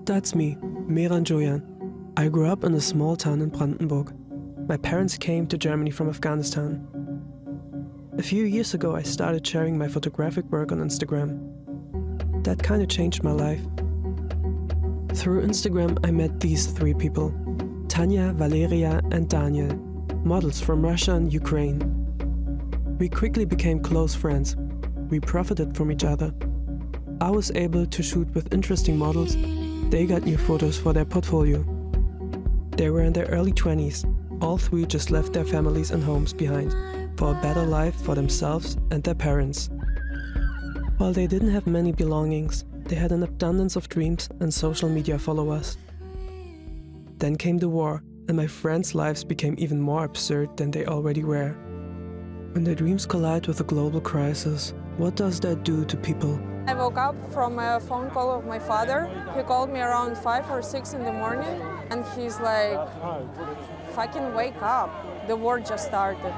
That's me, Mehran Djojan. I grew up in a small town in Brandenburg. My parents came to Germany from Afghanistan. A few years ago, I started sharing my photographic work on Instagram. That kind of changed my life. Through Instagram, I met these three people: Tanya, Valeriia, and Daniel, models from Russia and Ukraine. We quickly became close friends. We profited from each other. I was able to shoot with interesting models. They got new photos for their portfolio. They were in their early 20s. All three just left their families and homes behind for a better life for themselves and their parents. While they didn't have many belongings, they had an abundance of dreams and social media followers. Then came the war, and my friends' lives became even more absurd than they already were. When their dreams collide with a global crisis, what does that do to people? I woke up from a phone call of my father. He called me around 5 or 6 in the morning, and he's like, "Fucking wake up, the war just started."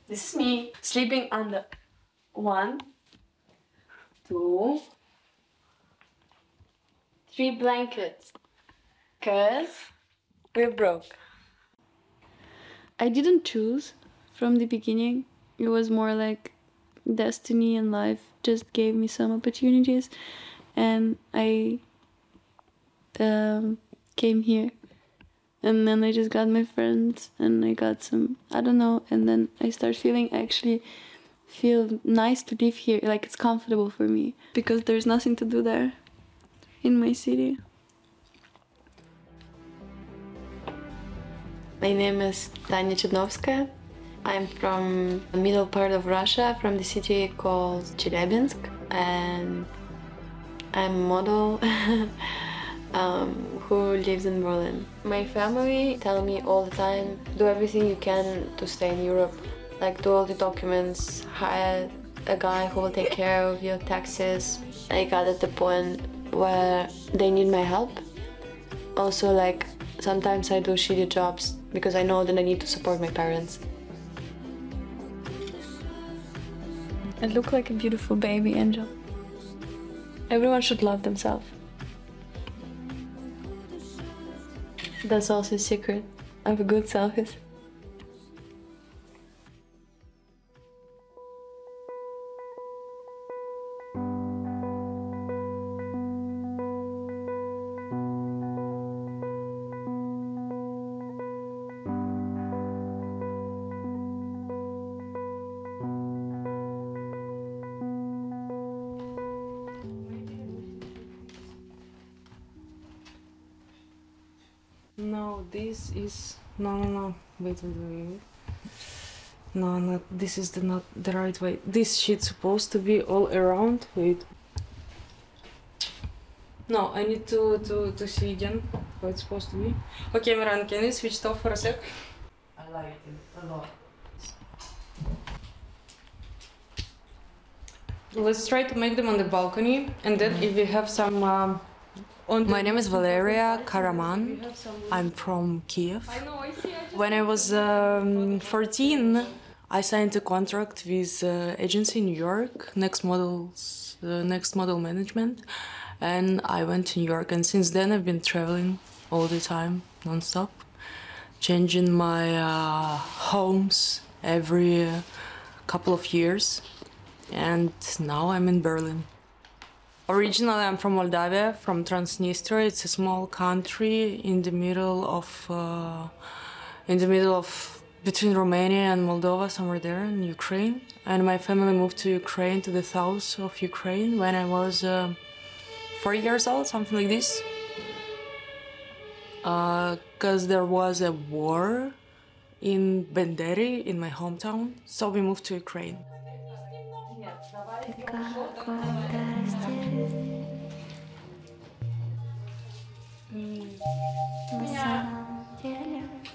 This is me sleeping under 1, 2, 3 blankets, cause we're broke. I didn't choose from the beginning. It was more like destiny and life just gave me some opportunities, and I came here. And then I just got my friends and I got some, I don't know, and then I start feeling, I actually feel nice to live here, like it's comfortable for me, because there's nothing to do there in my city. My name is Tanya Chudnovskaia. I'm from the middle part of Russia, from the city called Chelyabinsk, and I'm a model who lives in Berlin. My family tell me all the time, do everything you can to stay in Europe. Like, do all the documents, hire a guy who will take care of your taxes. I got at the point where they need my help. Also, like, sometimes I do shitty jobs because I know that I need to support my parents. I look like a beautiful baby angel. Everyone should love themselves. That's also a secret of a good selfies. No, this is no. Wait. No, this is not the right way. This shit's supposed to be all around. Wait. No, I need to see again how it's supposed to be. Okay, Mehran, can you switch it off for a sec? I like it a lot. Let's try to make them on the balcony, and then if we have some. My name is Valeriia Karaman. I'm from Kiev. When I was 14, I signed a contract with agency in New York, Next Model Management, and I went to New York. And since then, I've been traveling all the time, non-stop, changing my homes every couple of years, and now I'm in Berlin. Originally, I'm from Moldavia, from Transnistria. It's a small country in the middle of between Romania and Moldova, somewhere there in Ukraine. And my family moved to Ukraine, to the south of Ukraine, when I was 4 years old, something like this. Because there was a war in Benderi, in my hometown, so we moved to Ukraine.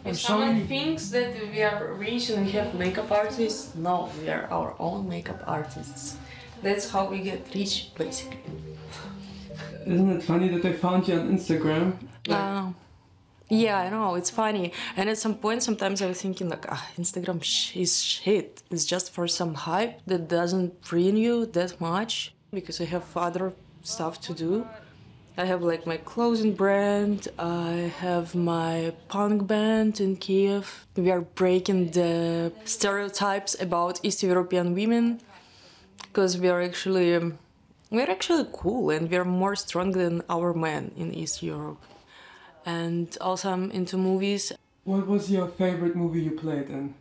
If someone thinks that we are rich and we have makeup artists, no, we are our own makeup artists. That's how we get rich, basically. Isn't it funny that I found you on Instagram? Yeah, I know, it's funny. And at some point, sometimes I was thinking like, Instagram is shit. It's just for some hype that doesn't bring you that much because I have other stuff to do. I have like my clothing brand, I have my punk band in Kiev. We are breaking the stereotypes about East European women because we're actually cool and we're more strong than our men in East Europe. And also I'm into movies. What was your favorite movie you played in?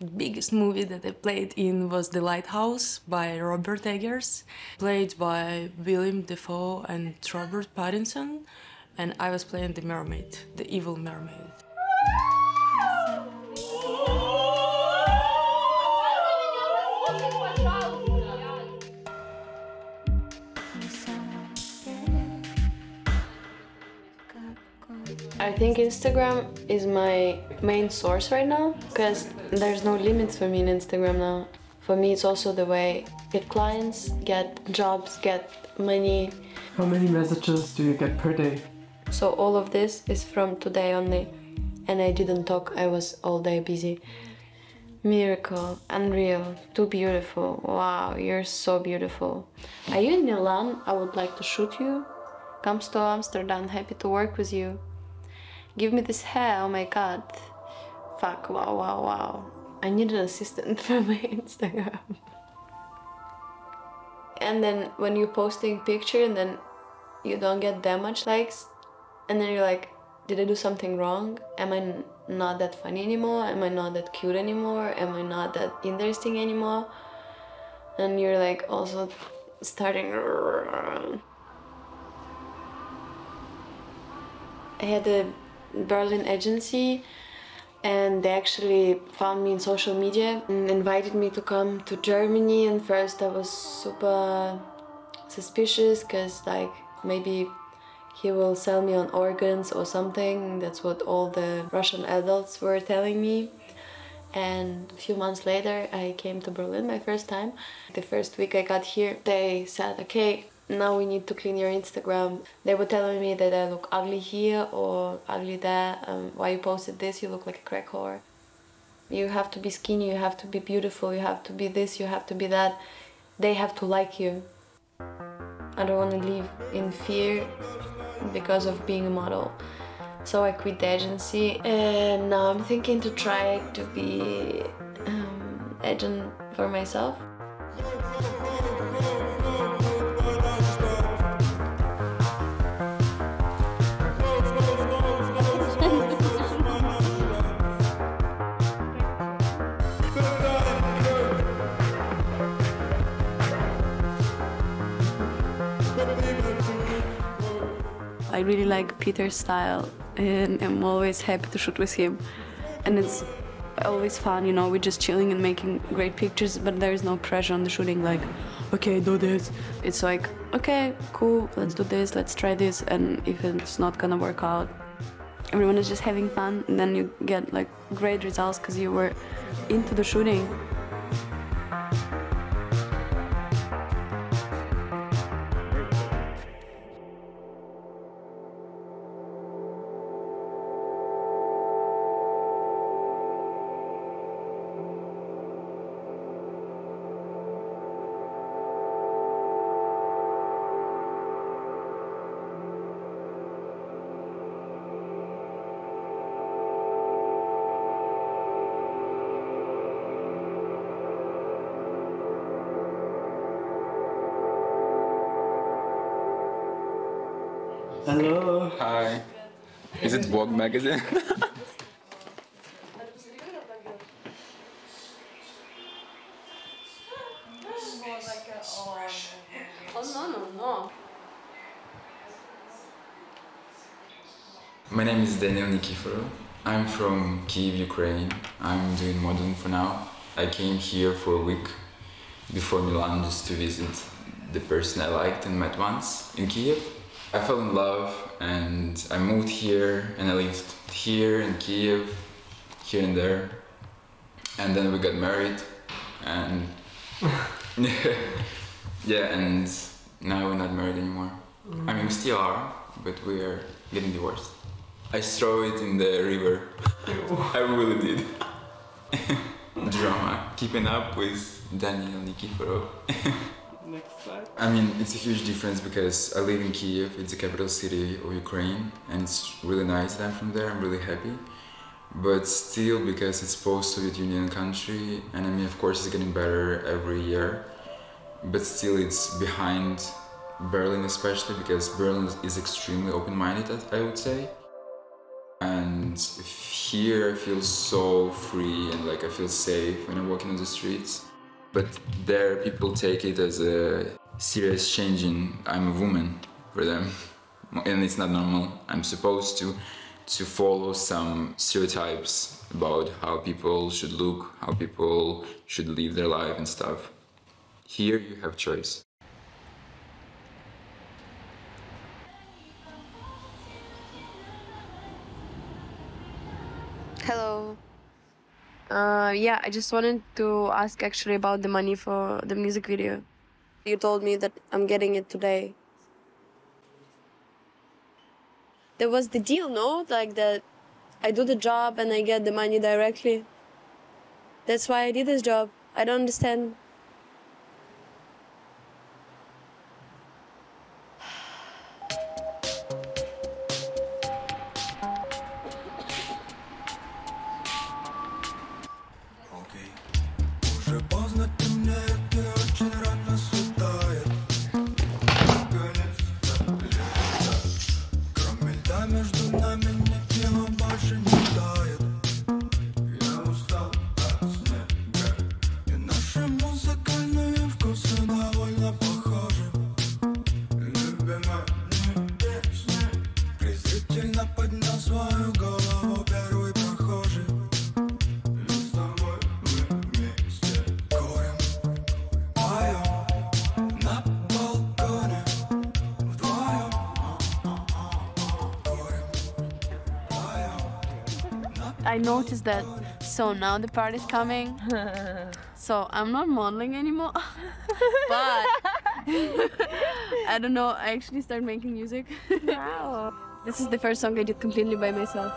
The biggest movie that I played in was The Lighthouse by Robert Eggers, played by William Dafoe and Robert Pattinson, and I was playing the mermaid, the evil mermaid. I think Instagram is my main source right now because there's no limits for me in Instagram now. For me, it's also the way get clients, get jobs, get money. How many messages do you get per day? So all of this is from today only. And I didn't talk, I was all day busy. Miracle, unreal, too beautiful. Wow, you're so beautiful. Are you in Milan? I would like to shoot you. Comes to Amsterdam, happy to work with you. Give me this hair, oh my god. Fuck, wow, wow, wow. I need an assistant for my Instagram. And then when you're posting picture and then you don't get that much likes, and then you're like, did I do something wrong? Am I not that funny anymore? Am I not that cute anymore? Am I not that interesting anymore? And you're like also starting. I had a Berlin agency and they actually found me in social media and invited me to come to Germany, and first I was super suspicious because like maybe he will sell me on organs or something. That's what all the Russian adults were telling me. And a few months later I came to Berlin my first time. The first week I got here they said, okay, now we need to clean your Instagram. They were telling me that I look ugly here or ugly there. Why you posted this? You look like a crack whore. You have to be skinny, you have to be beautiful, you have to be this, you have to be that. They have to like you. I don't want to live in fear because of being a model. So I quit the agency and now I'm thinking to try to be agent for myself. I really like Peter's style and I'm always happy to shoot with him. And it's always fun, you know, we're just chilling and making great pictures, but there is no pressure on the shooting, like, okay, do this. It's like, okay, cool, let's do this, let's try this, and if it's not gonna work out, everyone is just having fun, and then you get like great results because you were into the shooting. Hello. Hi. Is it Vogue magazine? My name is Nikiforow. I'm from Kiev, Ukraine. I'm doing modeling for now. I came here for a week before Milan just to visit the person I liked and met once in Kiev. I fell in love and I moved here and I lived here in Kiev, here and there. And then we got married and yeah, and now we're not married anymore. I mean, we still are, but we are getting divorced. I threw it in the river. I really did. Drama. Keeping up with Daniel Nikiforow. Next slide. I mean, it's a huge difference because I live in Kiev, it's the capital city of Ukraine, and it's really nice that I'm from there, I'm really happy. But still, because it's post-Soviet Union country, and I mean, of course, it's getting better every year, but still it's behind Berlin especially, because Berlin is extremely open-minded, I would say. And here I feel so free and like I feel safe when I'm walking on the streets. But there people take it as a serious change in I'm a woman for them. And it's not normal. I'm supposed to follow some stereotypes about how people should look, how people should live their life and stuff. Here you have choice. Hello. Yeah, I just wanted to ask actually about the money for the music video. You told me that I'm getting it today. There was the deal, no? Like that I do the job and I get the money directly. That's why I did this job. I don't understand. I noticed that, so now the part is coming, so I'm not modeling anymore, but I don't know, I actually started making music. Wow. This is the first song I did completely by myself.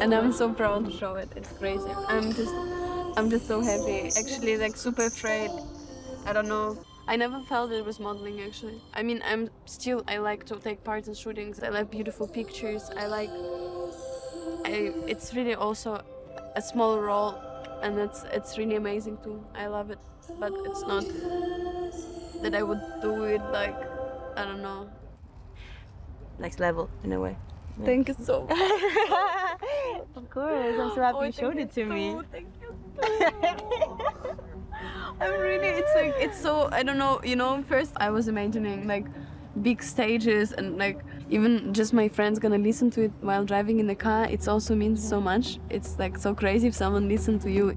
And I'm so proud to show it, it's crazy. I'm just so happy, actually like super afraid. I don't know. I never felt it was modeling actually. I mean, I like to take part in shootings. I like beautiful pictures. It's really also a small role and it's really amazing too. I love it, but it's not that I would do it like, I don't know. Next level in a way. Yeah. Thank you so much. Of course, I'm so happy you showed it to me. Thank you so I'm really, it's so, I don't know, you know, first I was imagining like big stages and like even just my friends gonna listen to it while driving in the car. It also means so much. It's like so crazy if someone listens to you.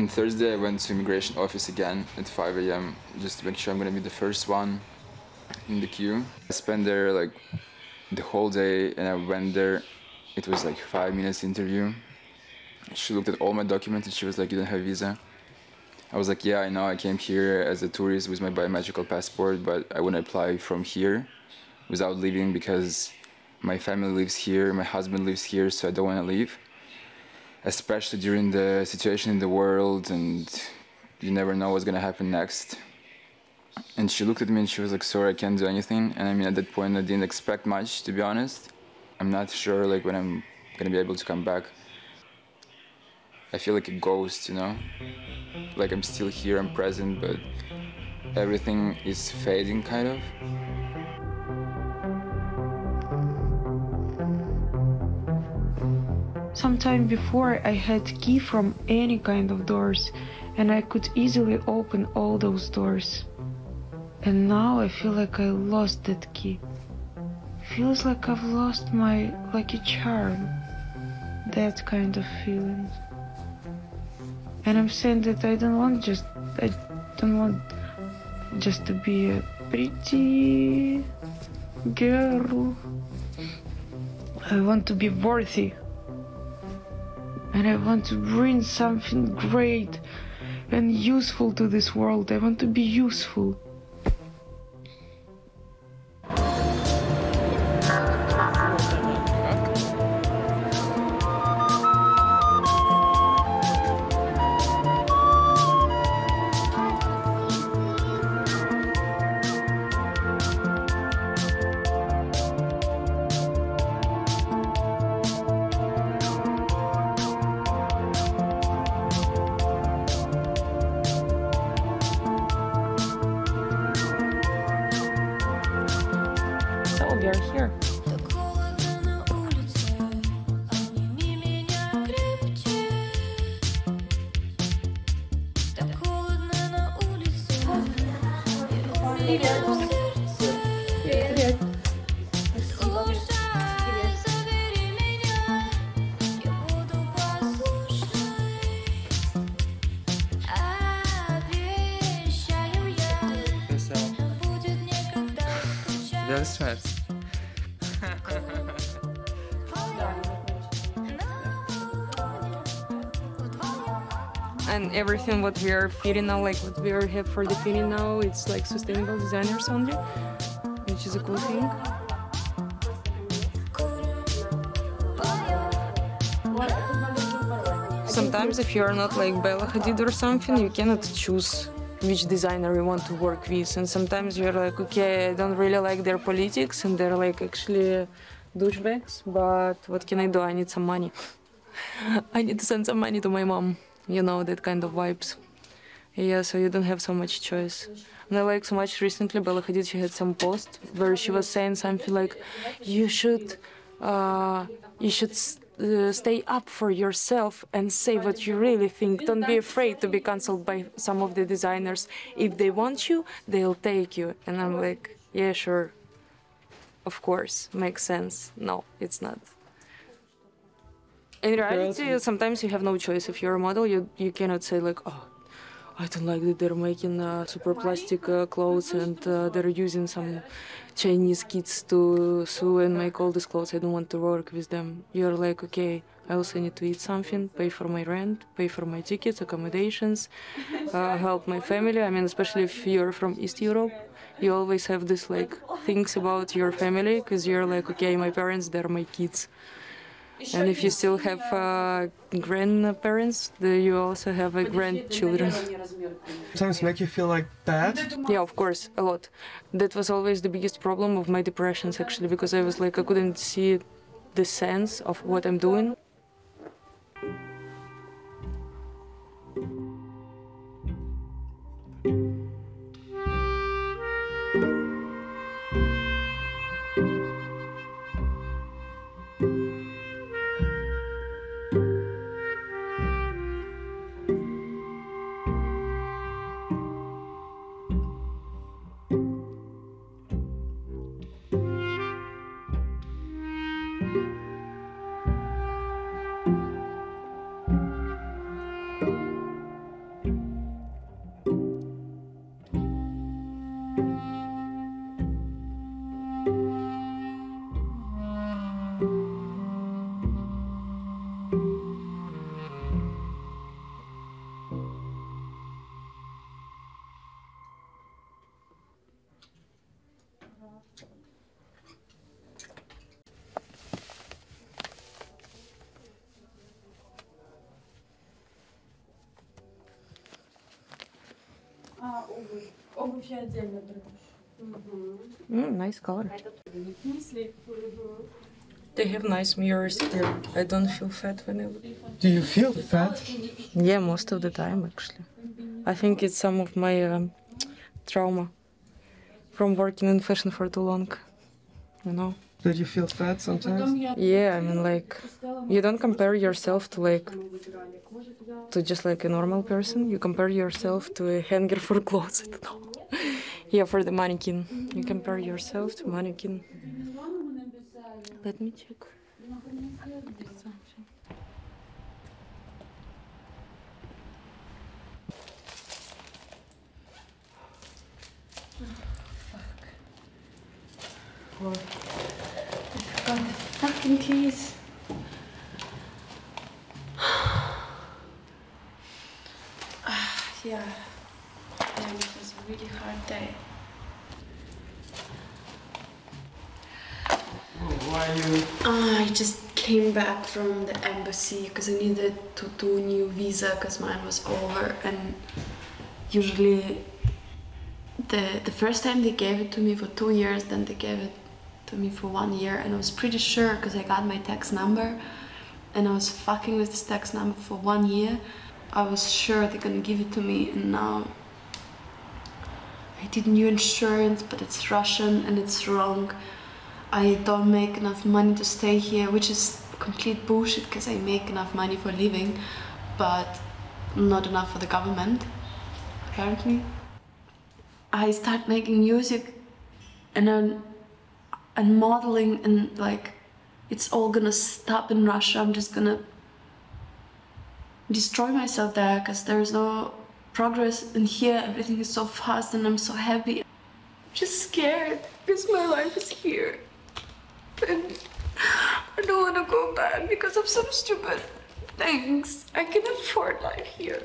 On Thursday, I went to immigration office again at 5 a.m. just to make sure I'm gonna be the first one in the queue. I spent there like the whole day, and I went there. It was like 5 minutes interview. She looked at all my documents and she was like, "You don't have a visa." I was like, "Yeah, I know. I came here as a tourist with my biometrical passport, but I want to apply from here without leaving because my family lives here, my husband lives here, so I don't want to leave. Especially during the situation in the world, and you never know what's gonna happen next." And she looked at me and she was like, "Sorry, I can't do anything." And I mean, at that point, I didn't expect much, to be honest. I'm not sure like when I'm gonna be able to come back. I feel like a ghost, you know? Like I'm still here, I'm present, but everything is fading, kind of. Sometime before I had key from any kind of doors and I could easily open all those doors. And now I feel like I lost that key. Feels like I've lost my lucky charm. That kind of feeling. And I'm saying that I don't want just to be a pretty girl. I want to be worthy. And I want to bring something great and useful to this world. I want to be useful. We are here. Very stressed. And everything what we are feeding now, like what we have for the feeding now, it's like sustainable designers only, which is a cool thing. Sometimes if you are not like Bella Hadid or something, you cannot choose which designer you want to work with. And sometimes you're like, okay, I don't really like their politics and they're like actually douchebags, but what can I do? I need some money. I need to send some money to my mom. You know, that kind of vibes. Yeah, so you don't have so much choice. And I like so much recently, Bella Hadid, she had some post where she was saying something like, you should stay up for yourself and say what you really think. Don't be afraid to be cancelled by some of the designers. If they want you, they'll take you. And I'm like, yeah, sure. Of course, makes sense. No, it's not. In reality, sometimes you have no choice. If you're a model, you cannot say like, oh, I don't like that they're making super plastic clothes and they're using some Chinese kids to sew and make all these clothes. I don't want to work with them. You're like, okay, I also need to eat something, pay for my rent, pay for my tickets, accommodations, help my family. I mean, especially if you're from East Europe, you always have this like things about your family because you're like, okay, my parents, they're my kids. And if you still have grandparents, you also have grandchildren. Sometimes make you feel like bad? Yeah, of course, a lot. That was always the biggest problem of my depressions, actually, because I was like, I couldn't see the sense of what I'm doing. Nice color. They have nice mirrors here. I don't feel fat when I look. Do you feel fat? Yeah, most of the time actually. I think it's some of my trauma from working in fashion for too long, you know. Did you feel fat sometimes? Yeah, I mean, like, you don't compare yourself to just like a normal person. You compare yourself to a hanger for clothes. I don't know. Yeah, for the mannequin. You compare yourself to mannequin. Let me check. Something. What? I forgot the fucking keys. Yeah, it was a really hard day. Why you? I just came back from the embassy because I needed to do a new visa because mine was over, and usually the first time they gave it to me for 2 years, then they gave it to me for 1 year, and I was pretty sure because I got my tax number and I was fucking with this tax number for 1 year. I was sure they're gonna give it to me, and now I did new insurance, but it's Russian and it's wrong. I don't make enough money to stay here, which is complete bullshit because I make enough money for living, but not enough for the government, apparently. I start making music and modeling, and like it's all gonna stop in Russia. I'm just gonna destroy myself there because there's no progress in here. Everything is so fast and I'm so happy. I'm just scared because my life is here. And I don't want to go back because I'm so stupid. Thanks. I can afford life here.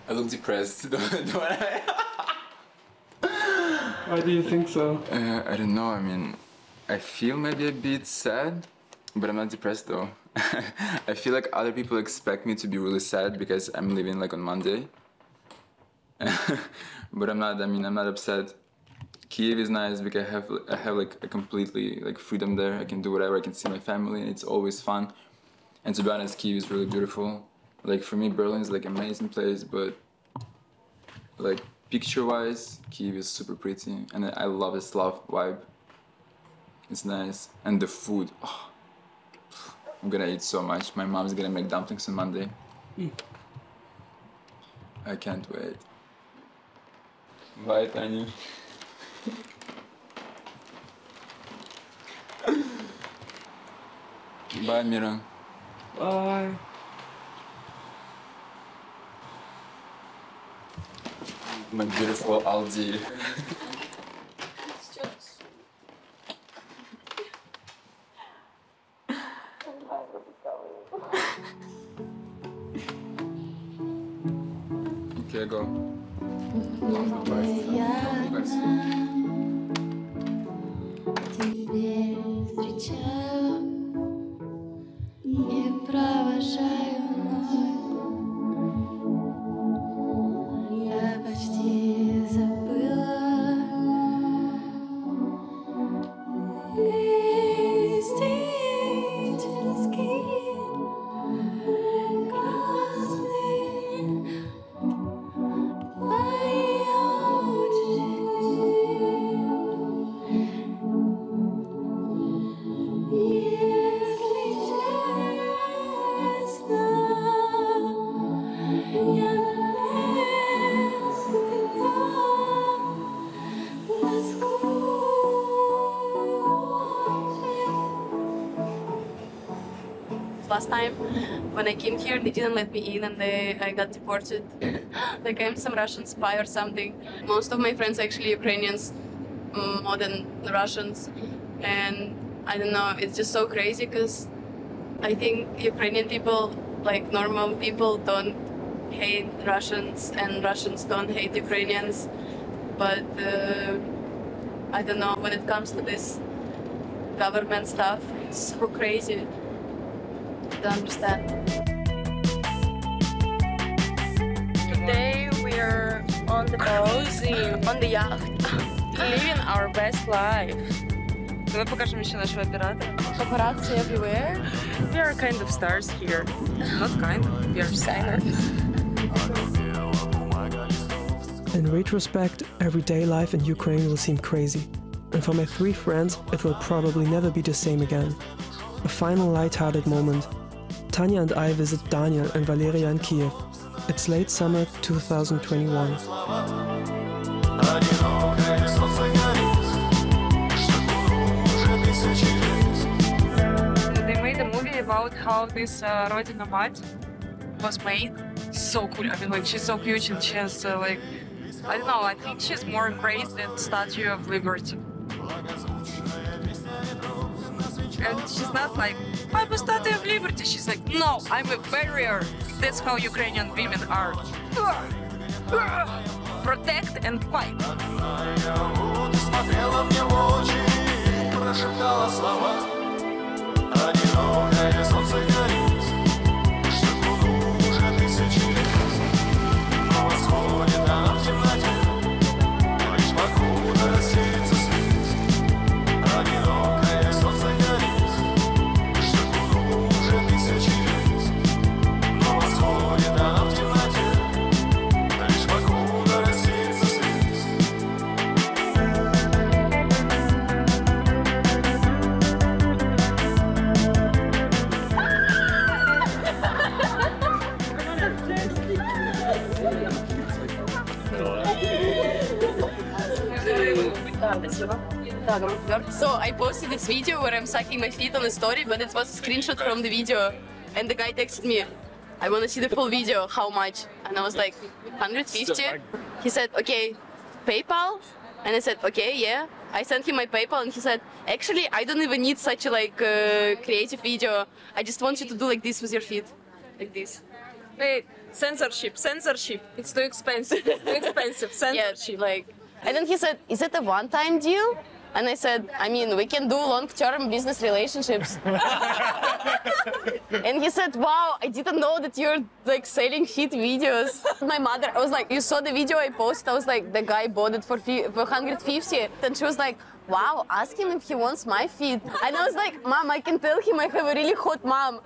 I look depressed. Don't I? Why do you think so? I don't know. I mean, I feel maybe a bit sad, but I'm not depressed though. I feel like other people expect me to be really sad because I'm leaving like on Monday. But I'm not. I mean, I'm not upset. Kyiv is nice because I have like a completely like freedom there. I can do whatever. I can see my family, and it's always fun. And to be honest, Kyiv is really beautiful. Like for me, Berlin is like an amazing place, but like picture-wise, Kyiv is super pretty, and I love the Slav vibe. It's nice, and the food. Oh, I'm gonna eat so much. My mom's gonna make dumplings on Monday. I can't wait. Bye, Tanya. Bye, Mehran. Bye. My beautiful Aldi. Okay, go. Yeah. last time when I came here, they didn't let me in and I got deported. Like I'm some Russian spy or something. Most of my friends are actually Ukrainians, more than Russians. And I don't know, it's just so crazy because I think Ukrainian people, like normal people, don't hate Russians and Russians don't hate Ukrainians. But I don't know, when it comes to this government stuff, it's so crazy. I don't understand. Today we are on the boat, On the yacht. living our best life. Давай покажем еще нашего оператора. Paparazzi everywhere. We are kind of stars here. Not kind of, we are stars. In retrospect, everyday life in Ukraine will seem crazy. And for my 3 friends, it will probably never be the same again. A final light-hearted moment. Tanya and I visit Daniel and Valeriia in Kiev. It's late summer 2021. They made a movie about how this Rodina Mать was made. So cool. I mean, like, she's so cute and she has, like, I don't know, I think she's more great than Statue of Liberty. And she's not like, I'm a Statue of Liberty. She's like, no, I'm a barrier. That's how Ukrainian women are. Protect and fight. So I posted this video where I'm sucking my feet on a story, but it was a screenshot from the video. And the guy texted me, I want to see the full video, how much? And I was like, 150. He said, okay, PayPal? And I said, okay, yeah. I sent him my PayPal and he said, actually, I don't even need such a creative video. I just want you to do like this with your feet, like this. Wait, censorship. It's too expensive. Censorship. Yeah, like. And then he said, is it a one-time deal? And I said, I mean, we can do long-term business relationships. And he said, wow, I didn't know that you're like selling feet videos. My mother, I was like, you saw the video I posted? I was like, the guy bought it for 150. And she was like, wow, ask him if he wants my feet. And I was like, Mom, I can tell him I have a really hot mom.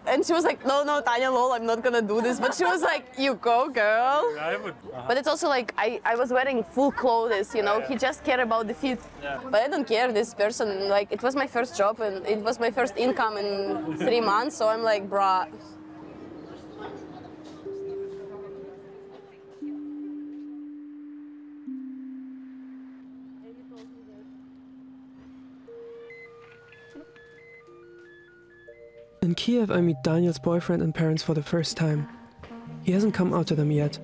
And she was like, no, Tanya, lol, I'm not gonna do this. But she was like, you go, girl. But it's also like, I was wearing full clothes, you know, he just cared about the feet. But I don't care, this person, like, it was my first job and it was my first income in 3 months, so I'm like, bruh. In Kiev, I meet Daniel's boyfriend and parents for the first time. He hasn't come out to them yet.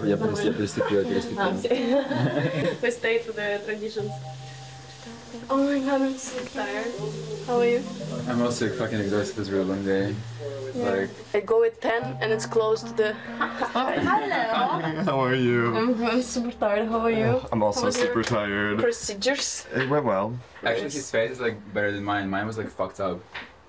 Я приступил. We stay to the traditions. Oh my god, I'm so tired. How are you? I'm also fucking exhausted. It was a really long day. Like, I go at 10 and it's close to the... Hello! How are you? I'm super tired, how are you? I'm also super tired. Procedures? It went well. actually, his face is like better than mine. Mine was like fucked up.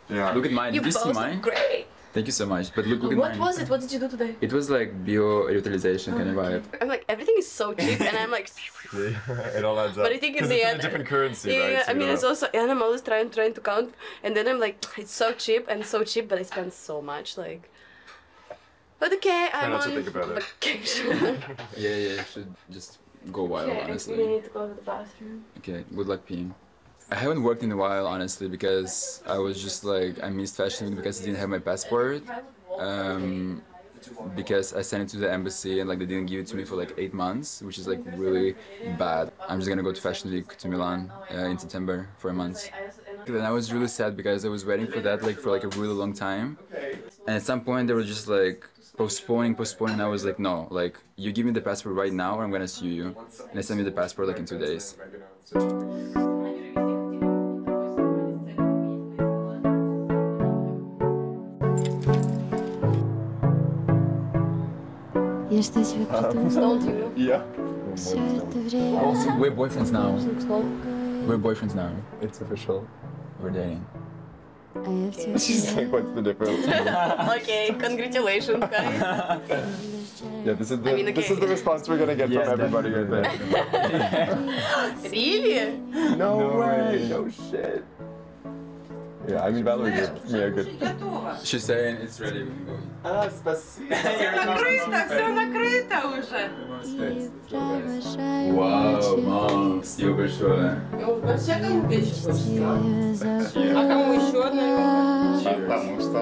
Yeah. Look at mine. Did you see mine? Great! Thank you so much. But look at What mine. was it? What did you do today? It was like bio-revitalization kind of vibe. I'm like, everything is so cheap, and I'm like... It all adds up. But I think in 'Cause the it's end... in a different currency, yeah, right? Yeah, I So, mean, it's also... And I'm always trying to count, and then I'm like, it's so cheap, but I spend so much, like... But okay, I'm not to on think about it. vacation. Yeah, you should just go wild, Okay, honestly. we need to go to the bathroom. Okay, good luck peeing. I haven't worked in a while, honestly, because I was just like, I missed Fashion Week because I didn't have my passport. because I sent it to the embassy and like they didn't give it to me for like 8 months, which is like really bad. I'm just gonna go to Fashion Week to Milan in September for a month. And I was really sad because I was waiting for that like for like a really long time, and at some point they were just like postponing. I was like, no, like you give me the passport right now or I'm gonna sue you. And they sent me the passport like in 2 days. Don't you? Yeah. Also, we're boyfriends now. We're boyfriends now. It's official. We're dating. She's like, what's the difference? Okay, congratulations, guys. Yeah, this is the mean, okay. this is the response we're gonna get from everybody, I think. Really? No way, no shit. Yeah, I mean, Valerie gave me a good. She's saying it's ready. We can go. Ah, спасибо. Все накрыто уже. Вау, мам, спасибо большое. Вообще кому А кому еще одна? Потому что...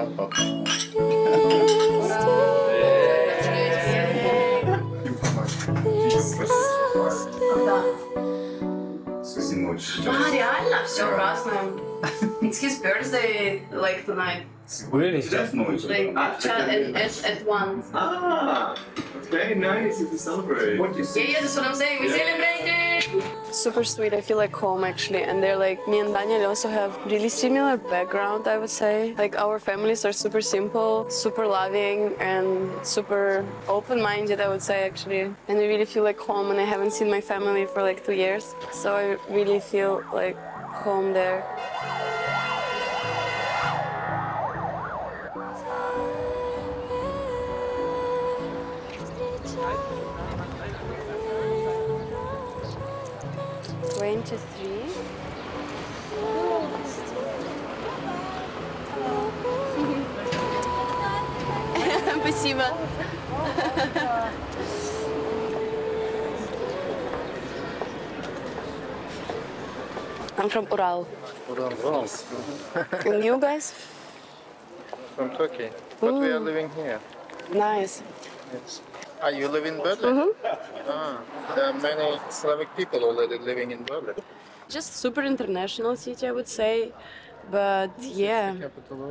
Реально? Все празднуем. It's his birthday, like tonight. Really? Just Like, at 1. Ah, very nice to celebrate. Yeah, that's what I'm saying. We celebrate it! Super sweet. I feel like home actually. And they're like, me and Daniel also have really similar background, I would say. Like our families are super simple, super loving, and super open-minded, I would say actually. And I really feel like home, and I haven't seen my family for like 2 years. So I really feel like home there. Спасибо. I'm from Ural. Ural. And you guys? From Turkey. But we are living here. Nice. Yes. Ah, you live in Berlin? There are many Slavic people already living in Berlin. Just super international city, I would say. But yeah,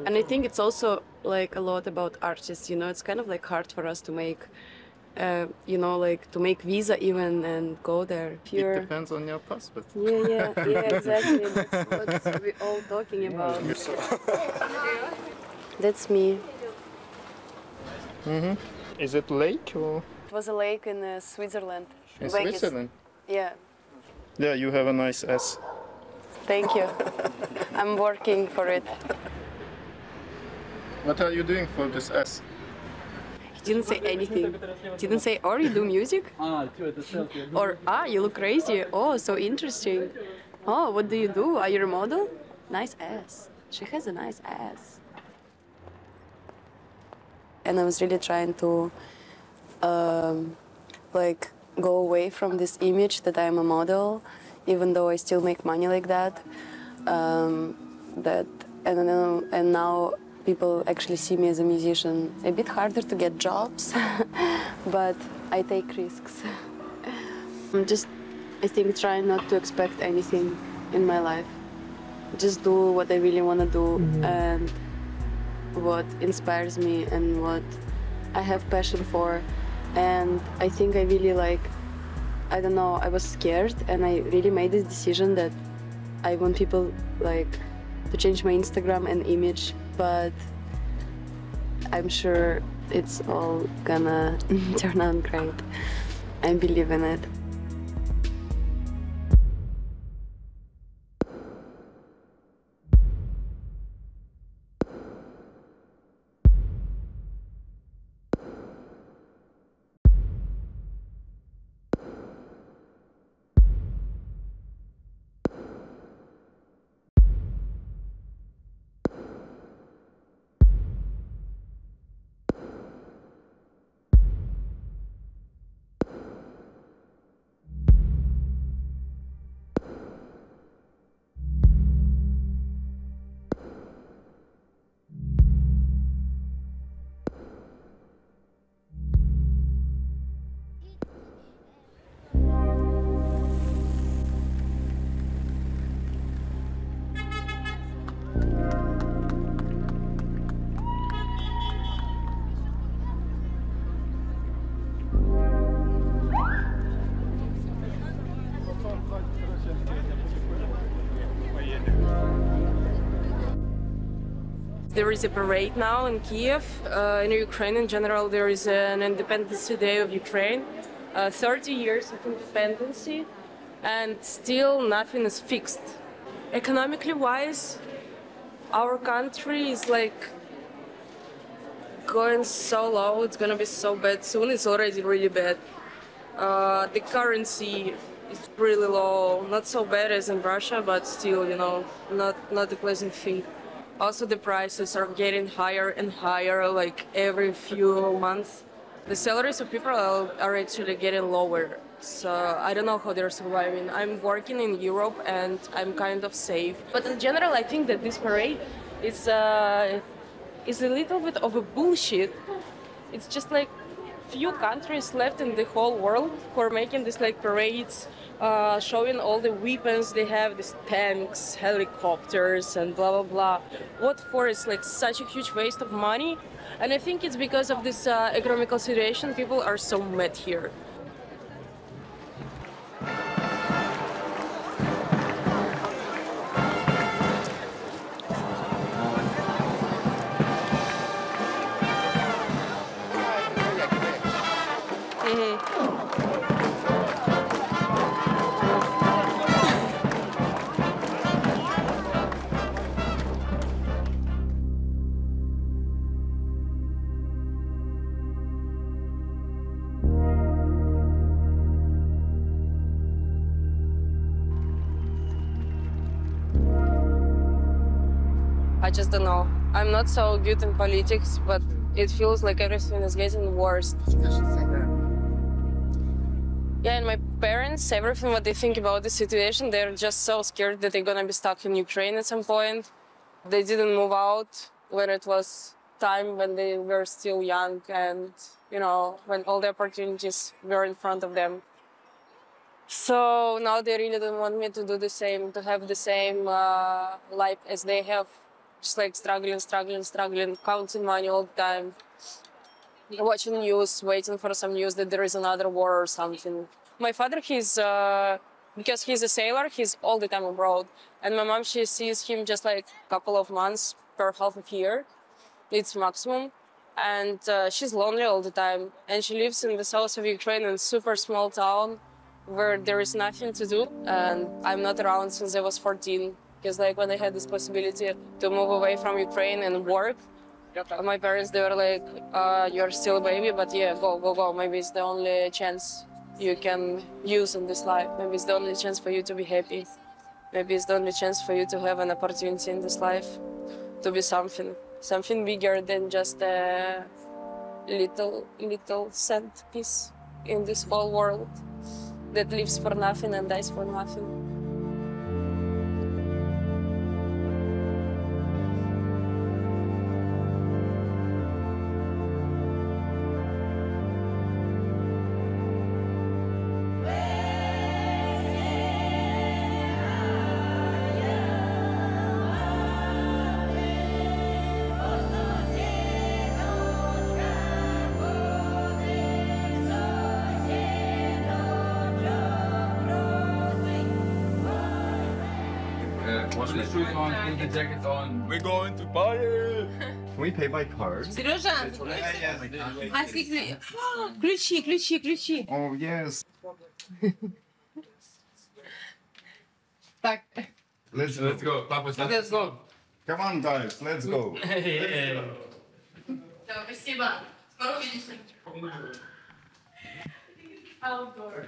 and I think it's also like a lot about artists, you know, it's kind of like hard for us to make, you know, like to make visa even and go there. It depends on your passport. Yeah, exactly. That's what we're all talking about. That's me. Mm-hmm. Is it lake or? It was a lake in Switzerland. In Switzerland? Yeah. Yeah, you have a nice ass. Thank you. I'm working for it. What are you doing for this ass? He didn't say anything. Didn't say, or you do music? Or, you look crazy. Oh, so interesting. Oh, what do you do? Are you a model? Nice ass. She has a nice ass. And I was really trying to, like, go away from this image that I'm a model, even though I still make money like that. And now people actually see me as a musician. A bit harder to get jobs, but I take risks. I'm just, I think, trying not to expect anything in my life. Just do what I really want to do and what inspires me and what I have passion for. And I think I really like, I don't know, I was scared and I really made this decision that I want people like to change my Instagram and image, but I'm sure it's all gonna turn out great. I believe in it. There is a parade now in Kiev. In Ukraine in general, there is an Independence Day of Ukraine. 30 years of independence, and still nothing is fixed. Economically wise, our country is like going so low. It's gonna be so bad soon. It's already really bad. The currency is really low. Not so bad as in Russia, but still, you know, not a pleasant thing. Also, the prices are getting higher and higher, like every few months. The salaries of people are actually getting lower. So I don't know how they're surviving. I'm working in Europe and I'm kind of safe. But in general, I think that this parade is a little bit of a bullshit. It's just like few countries left in the whole world who are making these like parades, showing all the weapons they have, these tanks, helicopters, and blah blah blah. What for? It's like such a huge waste of money, and I think it's because of this economical situation. People are so mad here. I just don't know. I'm not so good in politics, but it feels like everything is getting worse. Yeah, and my parents, everything what they think about the situation, they're just so scared that they're gonna be stuck in Ukraine at some point. They didn't move out when it was time when they were still young and, you know, when all the opportunities were in front of them. So now they really don't want me to do the same, to have the same life as they have. Just like struggling, counting money all the time. Watching news, waiting for some news that there is another war or something. My father, because he's a sailor, he's all the time abroad. And my mom, she sees him just like a couple of months per half a year. It's maximum. And she's lonely all the time. And she lives in the south of Ukraine in a super small town where there is nothing to do. And I'm not around since I was 14. Because like when I had this possibility to move away from Ukraine and work, my parents, they were like, you're still a baby, but yeah, go. Maybe it's the only chance you can use in this life. Maybe it's the only chance for you to be happy. Maybe it's the only chance for you to have an opportunity in this life, to be something bigger than just a little cent piece in this whole world that lives for nothing and dies for nothing. Put the shoes on, put the jacket on. We're going to party! Can we pay by card? Сережа, а скільки? Ключі. Oh, yes. Так. Let's go. Papa, let's go. Come on, guys, let's go. Спасибо. Скоро увидимся. Outdoor.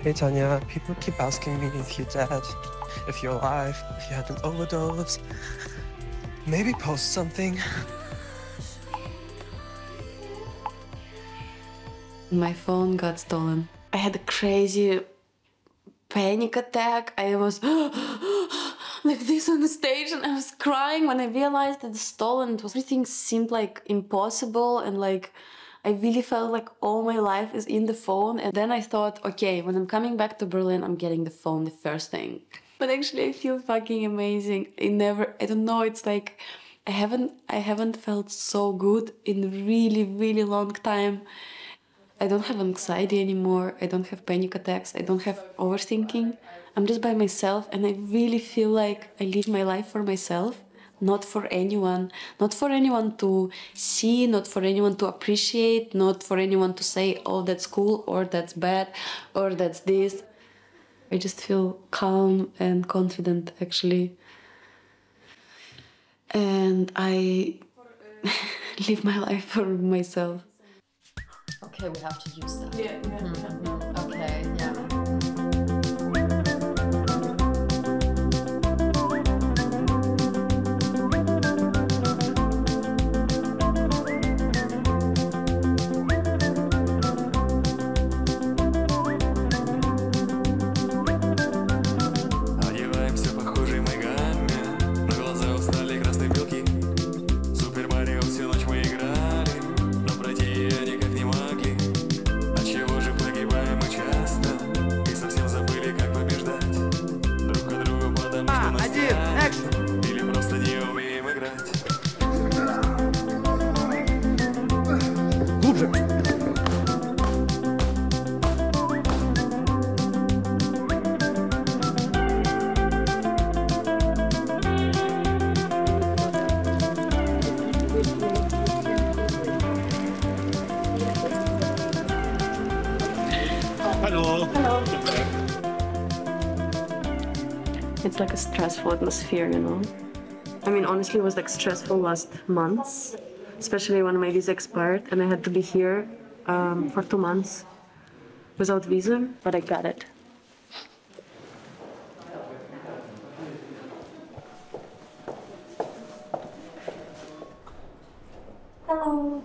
Hey Tanya, people keep asking me if you're dead, if you're alive, if you had an overdose. Maybe post something. My phone got stolen. I had a crazy panic attack. I was like this on the stage and I was crying when I realized that it's stolen. Everything seemed like impossible and like I really felt like all my life is in the phone. And then I thought, okay, when I'm coming back to Berlin, I'm getting the phone the first thing. But actually I feel fucking amazing. I don't know, it's like I haven't felt so good in a really, really long time. I don't have anxiety anymore. I don't have panic attacks. I don't have overthinking. I'm just by myself and I really feel like I live my life for myself, not for anyone. Not for anyone to see, not for anyone to appreciate, not for anyone to say, oh, that's cool, or that's bad, or that's this. I just feel calm and confident, actually. And I live my life for myself. Okay, we have to use that. Yeah. Okay, yeah. Одеваемся похожими гамме, на глаза устали красные белки. Супер Марио всю ночь мы играли, но пройти ее никак не могли. Отчего же погибаем мы часто и совсем забыли, как побеждать друг от друга, потому что нас тянет, или просто не умеем играть. Глубже! Hello. It's like a stressful atmosphere, you know? I mean, honestly, it was like stressful last months, especially when my visa expired and I had to be here for 2 months without visa, but I got it. Hello.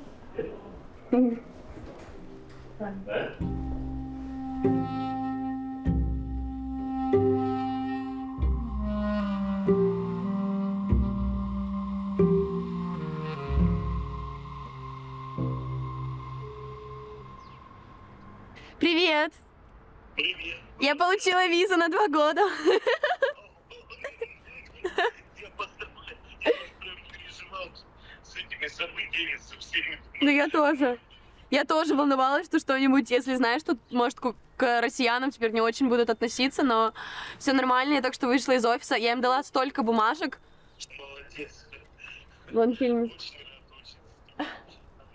Привет! Привет. Я получила визу на 2 года. Я поздравляю. Я прям переживал с этими событиями, со всеми. Ну, я тоже. Я тоже волновалась, что что-нибудь, если знаешь, что, может, к россиянам теперь не очень будут относиться, но все нормально. Я только что вышла из офиса, я им дала столько бумажек. Молодец. Вон фильм. Очень рад, очень.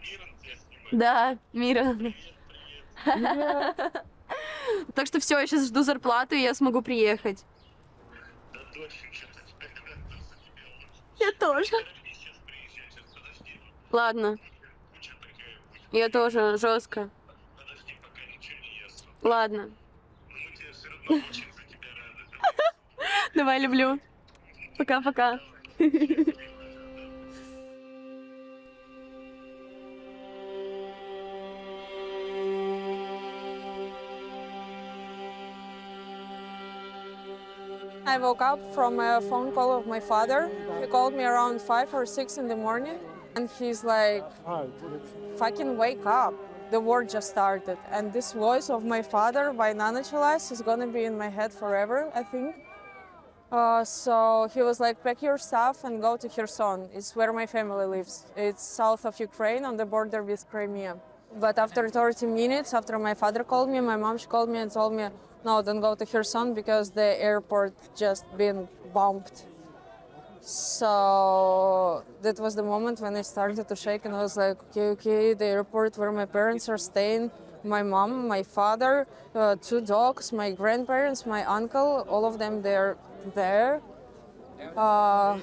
Мирон тебя снимает. Да, Мира. Так что все, я сейчас жду зарплату, и я смогу приехать. Да, доченька, я рад за тебя очень. Я тоже. Сейчас приезжай, сейчас подожди. Ладно. Куча такая будет. Я тоже, жестко. Подожди, пока ничего не ясно. Ладно. Но мы тебе все равно очень за тебя рады. Давай, люблю. Пока-пока. I woke up from a phone call of my father. He called me around 5 or 6 in the morning, and he's like, fucking wake up. The war just started. And this voice of my father, by началась, is gonna be in my head forever, I think. So he was like, pack your stuff and go to Kherson. It's where my family lives. It's south of Ukraine on the border with Crimea. But after 30 minutes, after my father called me, my mom, she called me and told me, no, don't go to Kherson because the airport just been bombed. So that was the moment when I started to shake and I was like, okay, the airport where my parents are staying, my mom, my father, 2 dogs, my grandparents, my uncle, all of them, they're there. My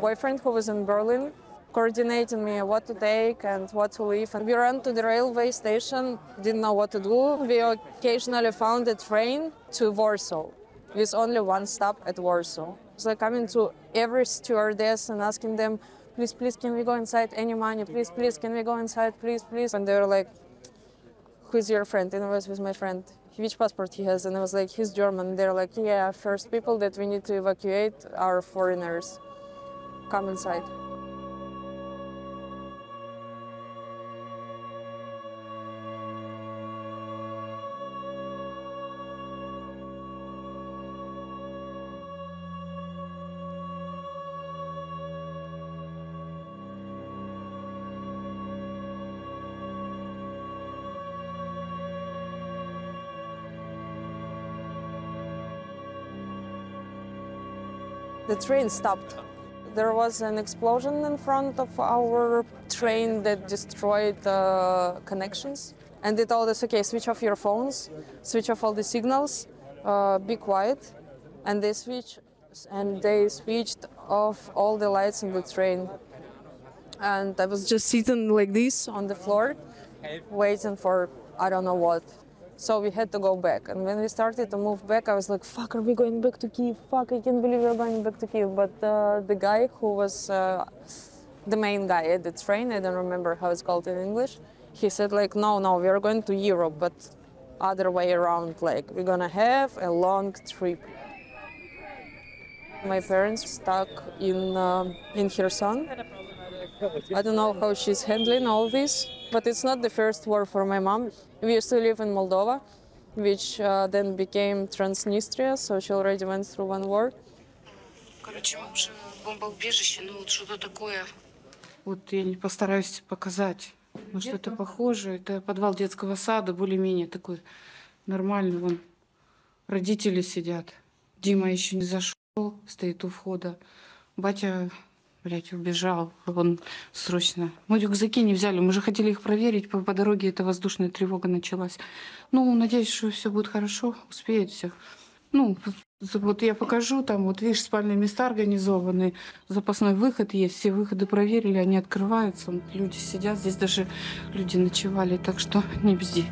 boyfriend who was in Berlin, coordinating me what to take and what to leave. And we ran to the railway station, didn't know what to do. We occasionally found a train to Warsaw with only one stop at Warsaw. So like coming to every stewardess and asking them, please, please, can we go inside? Any money? Please, please, can we go inside? Please, please. And they were like, who's your friend? And I was with my friend. Which passport he has? And I was like, he's German. They're like, yeah, first people that we need to evacuate are foreigners. Come inside. The train stopped. There was an explosion in front of our train that destroyed the connections. And they told us, okay, switch off your phones, switch off all the signals, be quiet. And they switched off all the lights in the train. And I was just sitting like this on the floor, waiting for I don't know what. So we had to go back. And when we started to move back, I was like, fuck, are we going back to Kyiv? Fuck, I can't believe we're going back to Kyiv. But the guy who was the main guy at the train, I don't remember how it's called in English, he said like, no, we're going to Europe, but other way around, like we're gonna have a long trip. My parents stuck in Kherson. I don't know how she's handling all this, but it's not the first war for my mom. We used to live in Moldova, which then became Transnistria, so she already went through one war. Короче, мы уже в бомбоубежище, ну вот что-то такое. Вот я постараюсь показать на что-то похожее. Это подвал детского сада, более-менее такой нормальный. Вон родители сидят. Дима еще не зашел, стоит у входа. Батя, блядь, убежал. Он срочно. Мы рюкзаки не взяли. Мы же хотели их проверить. По дороге эта воздушная тревога началась. Ну, надеюсь, что все будет хорошо. Успеет все. Ну, вот я покажу. Там, вот видишь, спальные места организованы. Запасной выход есть. Все выходы проверили. Они открываются. Люди сидят. Здесь даже люди ночевали. Так что не бзди.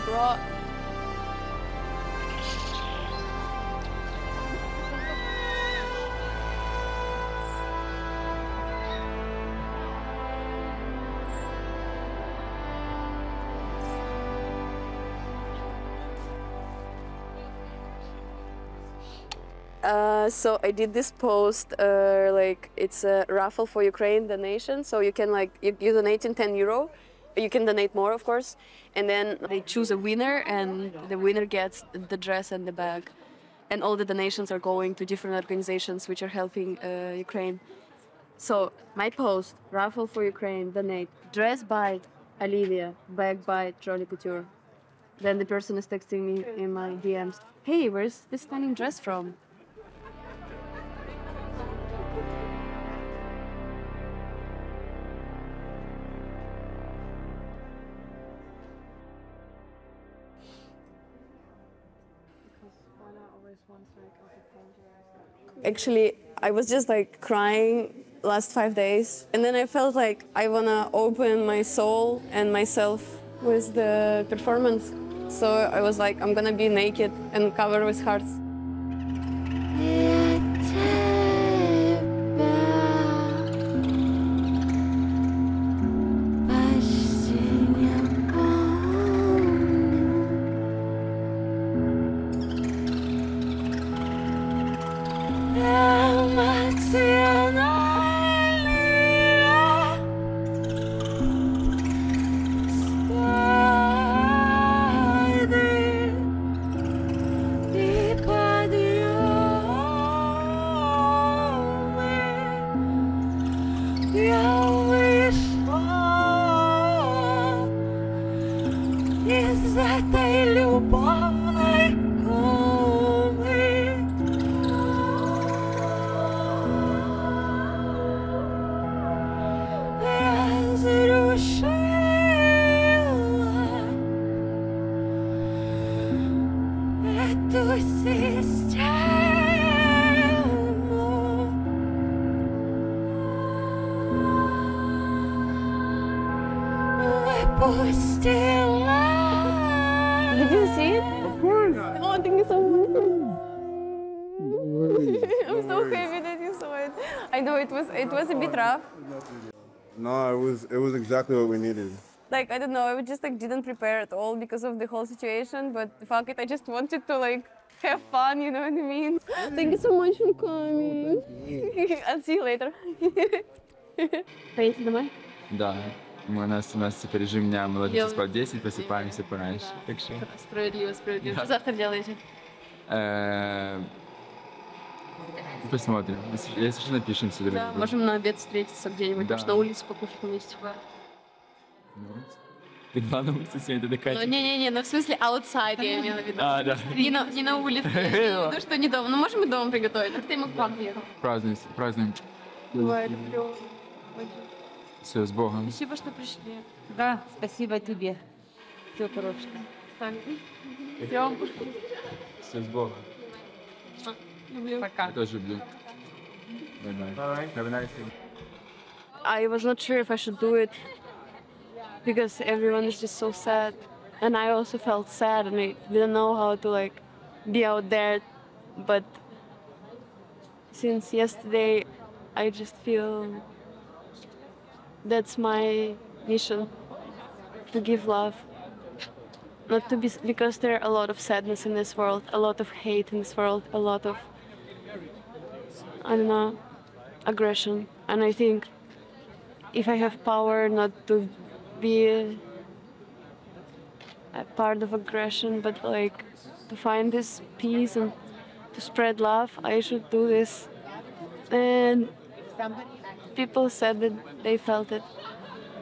Bro. So I did this post, like it's a raffle for Ukraine donation. So you can you donate in €10. You can donate more, of course, and then they choose a winner, and the winner gets the dress and the bag. And all the donations are going to different organizations which are helping Ukraine. So my post, raffle for Ukraine, donate, dress by Olivia, bag by Jolly Couture. Then the person is texting me in my DMs, hey, where's this stunning dress from? Actually, I was just like crying last 5 days. And then I felt like I wanna open my soul and myself with the performance. So I was like, I'm gonna be naked and covered with hearts. Эмоциональный Did you see it? Of course. Oh, thank you so much. I'm so happy that you saw it. I know it was a bit rough. No, it was exactly what we needed. Like, I don't know, I just like didn't prepare at all because of the whole situation, but fuck it, I just wanted to like have fun, you know what I mean? Thank you so much for coming. I'll see you later. Поедете домой? Да. У нас теперь режим дня, мы ложимся спать в 10, просыпаемся пораньше. Так что... Справедливо. Что завтра делаете? Посмотрим. Если что, напишемся. Да, можем на обед встретиться где-нибудь, может, на улице покушать вместе. Ты была на улице сегодня, ты такая... Не-не-не, ну в смысле outside я имела в виду. А, да. Не на улице, ну что не дома. Ну можем и дома приготовить, а ты ему к вам приехал. Празднуем. Бывает, клёво. Все, с Богом. Спасибо, что пришли. Да, спасибо тебе. Все хорошего. Всё. Все, с Богом. Люблю. Пока. Я тоже люблю. Bye-bye. Have a nice day. I was not sure if I should do it because everyone is just so sad, and I also felt sad, and I didn't know how to like be out there. But since yesterday, I just feel that's my mission, to give love. Not to be, because there are a lot of sadness in this world, a lot of hate in this world, a lot of, I don't know, aggression. And I think if I have power not to be a part of aggression, but like to find this peace and to spread love, I should do this. And people said that they felt it.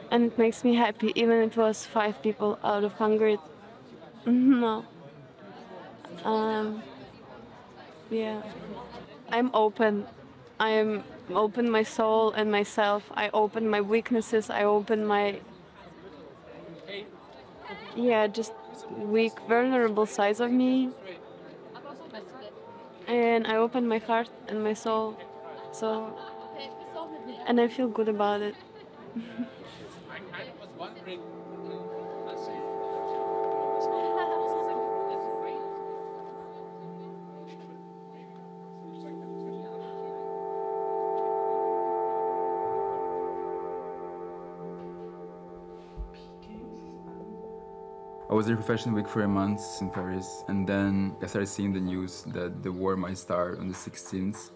And it makes me happy, even if it was 5 people out of Hungary. No. Yeah. I'm open. I open my soul and myself. I open my weaknesses. I open my, just weak, vulnerable sides of me. And I open my heart and my soul. So, and I feel good about it. I was in Fashion Week for a month in Paris, and then I started seeing the news that the war might start on the 16th.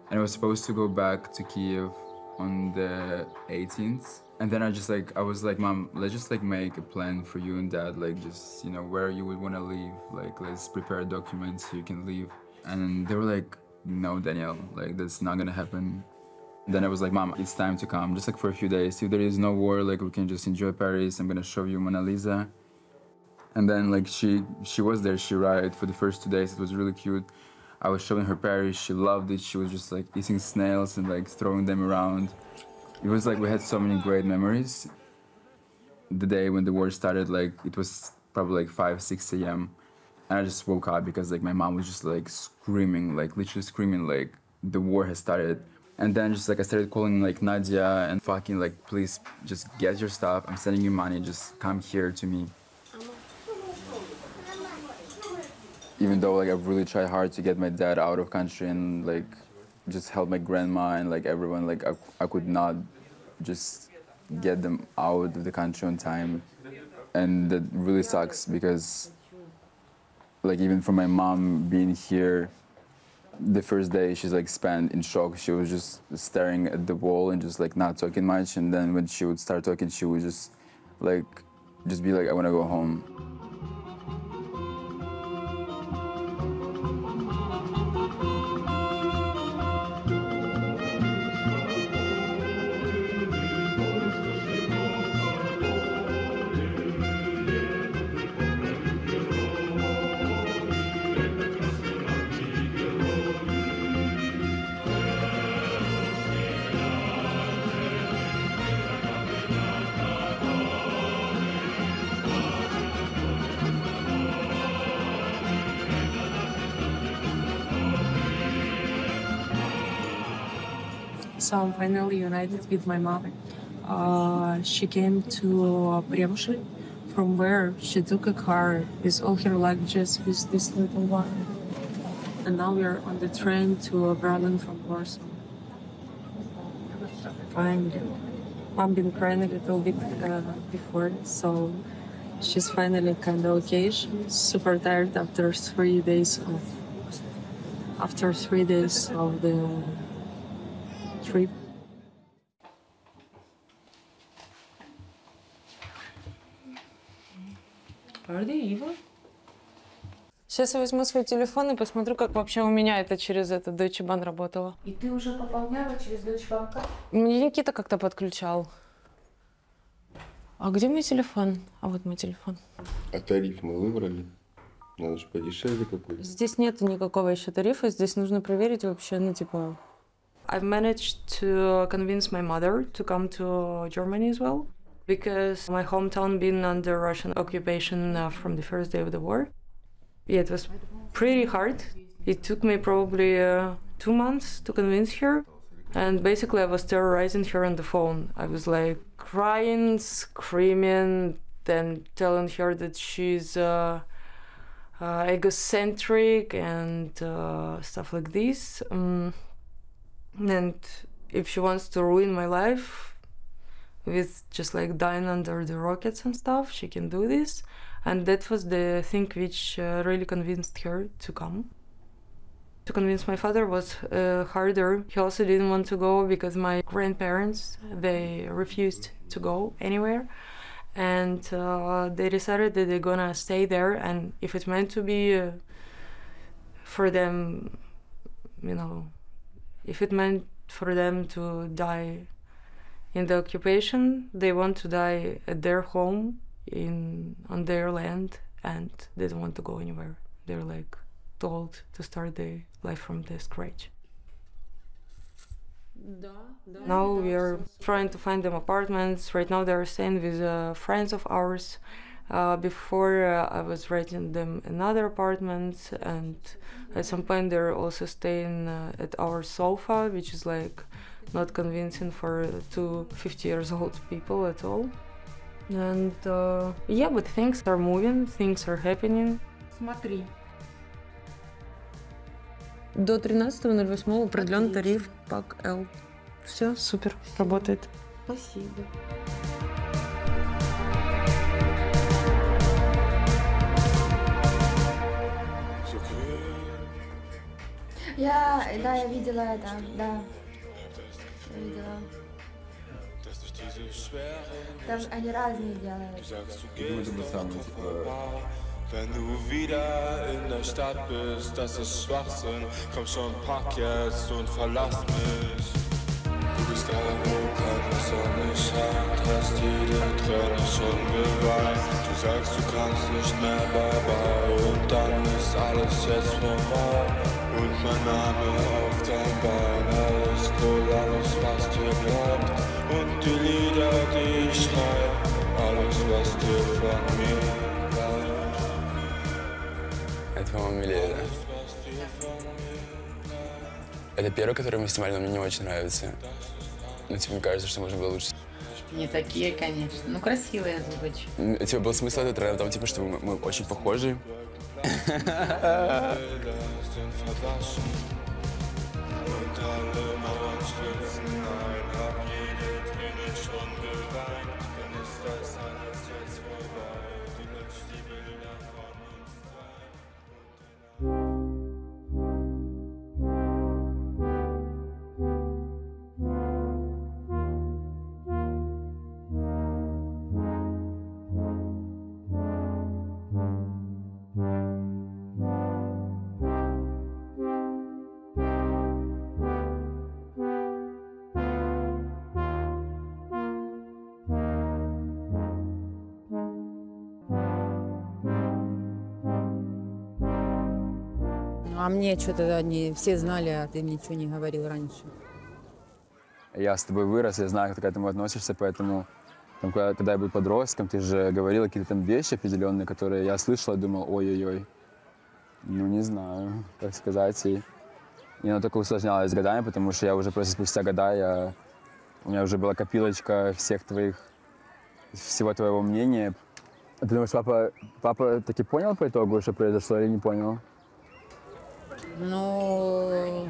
And I was supposed to go back to Kiev on the 18th. And then I was like, Mom, let's just like make a plan for you and Dad, like just, you know, where you would want to leave. Like, let's prepare documents so you can leave. And they were like, no, Daniel, like that's not gonna happen. Then I was like, Mom, it's time to come, just like for a few days. If there is no war, like we can just enjoy Paris. I'm gonna show you Mona Lisa. And then like she was there, she arrived for the first 2 days. It was really cute. I was showing her Paris, she loved it. She was just like eating snails and like throwing them around. It was like we had so many great memories. The day when the war started, like it was probably like 5, 6 a.m. And I just woke up because like my mom was just like screaming, like literally screaming like the war has started. And then just like I started calling like Nadia and fucking like, please just get your stuff. I'm sending you money, just come here to me. Even though like I've really tried hard to get my dad out of country and like just help my grandma and like everyone, like I could not just get them out of the country on time. And that really sucks because like even for my mom being here, the first day she's like spent in shock. She was just staring at the wall and just like not talking much. And then when she would start talking, she would just be like, I want to go home. so I'm finally united with my mom. She came to Premshy, from where she took a car with all her luggages with this little one. And now we're on the train to Berlin from Warsaw. Finally. Mom been crying a little bit before, so she's finally kind of okay. She's super tired after 3 days of the trip. Are they evil? Сейчас я возьму свой телефон и посмотрю, как вообще у меня это через этот Deutsche Bahn работало. И ты уже пополняла через Deutsche Bank? Мне Никита как-то подключал. А где мой телефон? А вот мой телефон. А тариф мы выбрали? Надо же подешевле какой-то. Здесь нет никакого еще тарифа. Здесь нужно проверить вообще, ну типа... I've managed to convince my mother to come to Germany as well. Because my hometown been under Russian occupation from the first day of the war. Yeah, it was pretty hard. It took me probably 2 months to convince her. And basically I was terrorizing her on the phone. I was like crying, screaming, then telling her that she's egocentric and stuff like this. And if she wants to ruin my life with just like dying under the rockets and stuff, she can do this. And that was the thing which really convinced her to come. To convince my father was harder. He also didn't want to go because my grandparents, they refused to go anywhere. And they decided that they're gonna stay there, and if it's meant to be for them, you know, if it meant for them to die in the occupation, they want to die at their home on their land, and they don't want to go anywhere. They're like told to start their life from the scratch. Now we are trying to find them apartments. Right now they are staying with friends of ours. Before I was renting them another apartment, and at some point they're also staying at our sofa, which is like not convincing for 2 50-year-old people at all. And yeah, but things are moving, things are happening. Смотри. До 13.08 продлен тариф ПАК Л. Все, супер, работает. Спасибо. Да, я видела это, да. Я видела. Там они разные делают. Думаю, это самое, типа... Wenn du wieder in der Stadt bist, das ist Schwachsinn. Komm schon, pack jetzt und verlass mich. Du bist da, wo keine Sonne scheint, hast jede Träne schon geweint. Du sagst, du kannst nicht mehr, Bye-bye, und dann ist alles jetzt vorbei. Und mein Name auf dein Bein, ist wohl alles, was dir bleibt. Und die Lieder, die ich schreib, alles, was dir von mir bleibt. Это, по-моему, Милея, да? Это первый, который мы снимали, но мне не очень нравится. Ну, типа, мне кажется, что можно было лучше. Не такие, конечно. Ну, красивые озвучки. Типа, был смысл этого трека, там, типа, что мы очень похожи. А мне что-то они все знали, а ты ничего не говорил раньше. Я с тобой вырос, я знаю, как ты к этому относишься, поэтому там, когда я был подростком, ты же говорила какие-то там вещи определенные, которые я слышал и думал, ой-ой-ой. Ну, не знаю, как сказать. И И оно только усложнялось с годами, потому что я уже просто спустя года, у меня уже была копилочка всего твоего мнения. Ты думаешь, папа таки понял по итогу, что произошло, или не понял? Ну,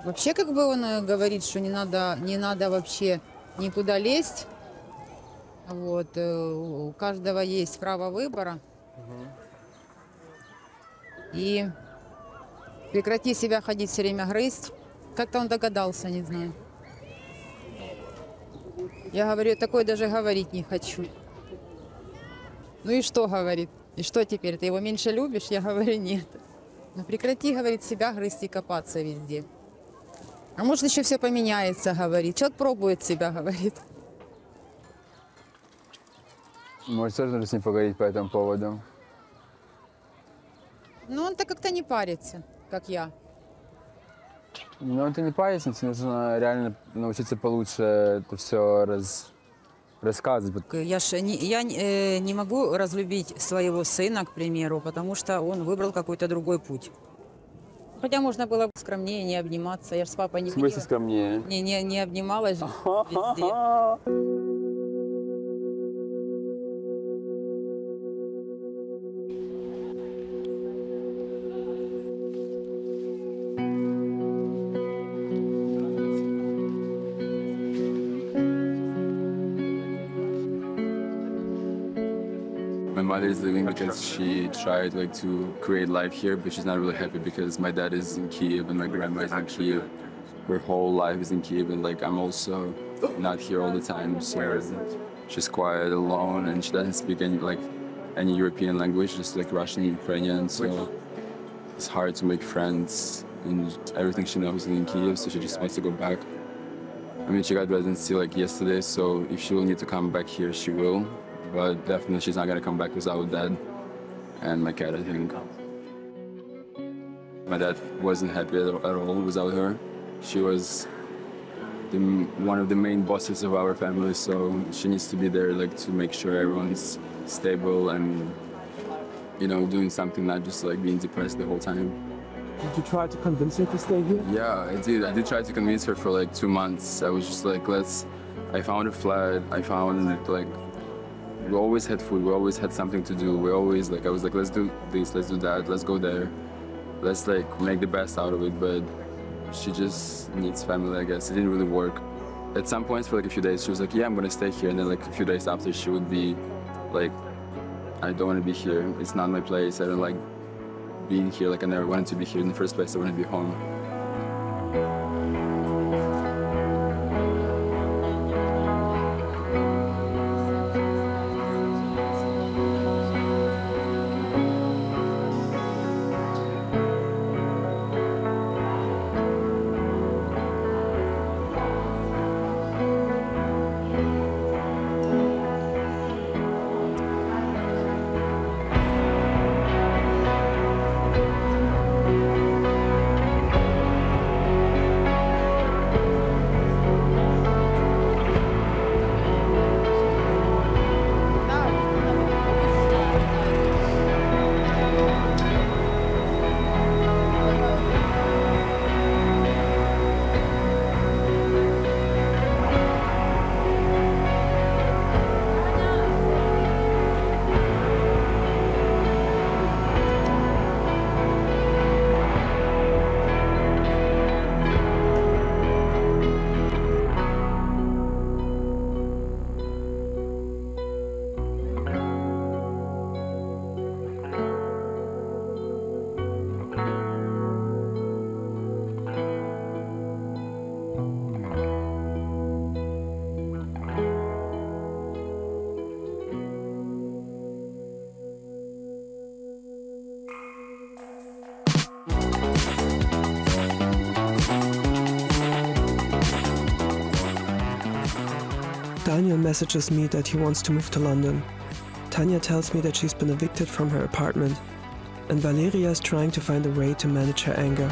вообще, как бы он говорит, что не надо вообще никуда лезть. Вот, у каждого есть право выбора. И прекрати себя ходить все время грызть. Как-то он догадался, не знаю. Я говорю, такое даже говорить не хочу. Ну и что, говорит? И что теперь, ты его меньше любишь? Я говорю, нет. Ну прекрати, говорит, себя грызть и копаться везде. А может еще все поменяется, говорит. Человек пробует себя, говорит. Может, тоже нужно с ним поговорить по этому поводу? Ну он-то как-то не парится, как я. Ну, это не парится, нужно реально научиться получше это все рассказывать. Я не могу разлюбить своего сына, к примеру, потому что он выбрал какой-то другой путь. Хотя можно было бы скромнее, не обниматься. Я же с папой не ходила. В смысле скромнее? Не обнималась везде. My mother is leaving because she tried to create life here, but she's not really happy because my dad is in Kyiv and my grandma is in Kyiv. Her whole life is in Kyiv, and I'm also not here all the time. So she's quiet, alone, and she doesn't speak any European language, just Russian and Ukrainian. So it's hard to make friends, and everything she knows is in Kyiv, so she just wants to go back. I mean, she got residency yesterday, so if she will need to come back here, she will. But definitely she's not gonna come back without Dad and my cat, I think. My dad wasn't happy at all without her. She was one of the main bosses of our family, so she needs to be there to make sure everyone's stable and, doing something, not just being depressed the whole time. Did you try to convince her to stay here? Yeah, I did. I did try to convince her for 2 months. I was just I found a flat, I found we always had food, we always had something to do. We always, I was let's do this, let's do that, let's go there. Let's, make the best out of it, but she just needs family, I guess. It didn't really work. At some points, for a few days, she was yeah, I'm gonna stay here. And then, a few days after, she would be I don't wanna be here. It's not my place. I don't like being here. I never wanted to be here in the first place. I wanna be home. Daniel messages me that he wants to move to London. Tanya tells me that she's been evicted from her apartment, and Valeriia is trying to find a way to manage her anger.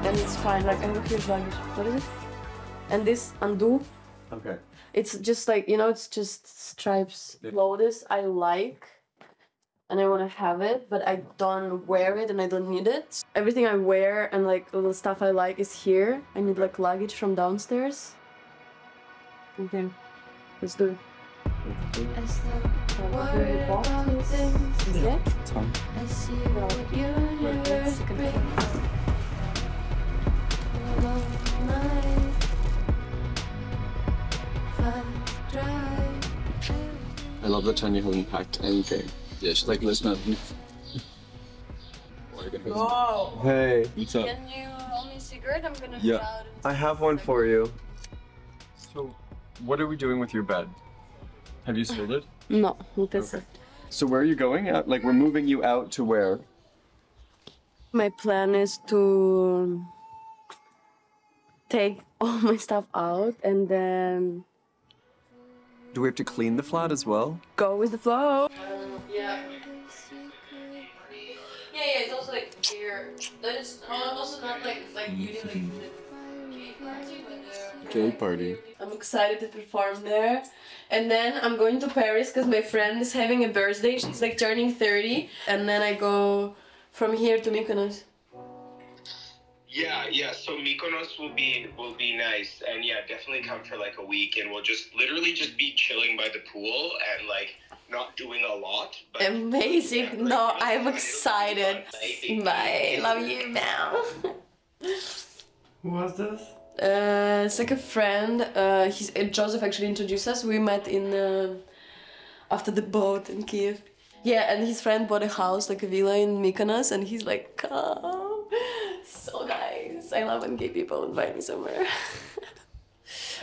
And it's fine, I'm here's language. What is it? And this undo. Okay. It's just like, you know, it's just stripes clothes I like. And I want to have it, but I don't wear it and I don't need it. Everything I wear and like little stuff I like is here. I need like luggage from downstairs. Okay, let's do it. Yeah? It's fine. I love that Tanya hasn't packed anything. Yeah, she's like, listen. Whoa. Hey, what's up? Can you roll me a cigarette? I'm gonna Yeah, be out. I have one for you. So, what are we doing with your bed? Have you sold it? No, that's it. So where are you going? Like, we're moving you out to where? My plan is to take all my stuff out and then Do we have to clean the flat as well? go with the flow. Yeah. Yeah, it's also like here. That is also not like really like gay party, but Gay party. I'm excited to perform there. And then I'm going to Paris because my friend is having a birthday. She's like turning 30. And then I go from here to Mykonos. Yeah. So Mykonos will be nice, and yeah, definitely come for like a week, and we'll just literally just be chilling by the pool and like not doing a lot. But Amazing! No, I'm excited. Bye. Love you, Mel. Who was this? It's like a friend. Joseph actually introduced us. We met in after the boat in Kiev. Yeah, and his friend bought a house, like a villa in Mykonos, and he's like, come. So nice. I love when gay people invite me somewhere.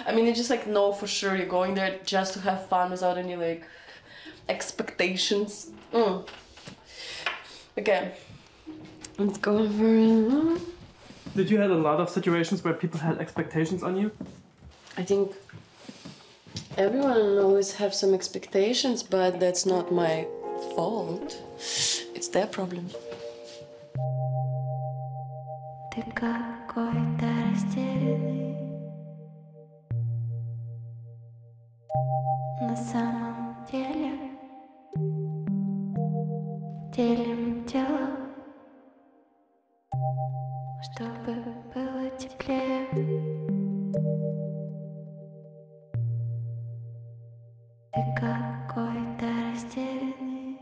I mean, you just like know for sure you're going there just to have fun without any like expectations. Okay, let's go over. Did you have a lot of situations where people had expectations on you? I think everyone always have some expectations, but that's not my fault. It's their problem. Ты какой-то растерянный. На самом деле делим тело, чтобы было теплее. Ты какой-то растерянный.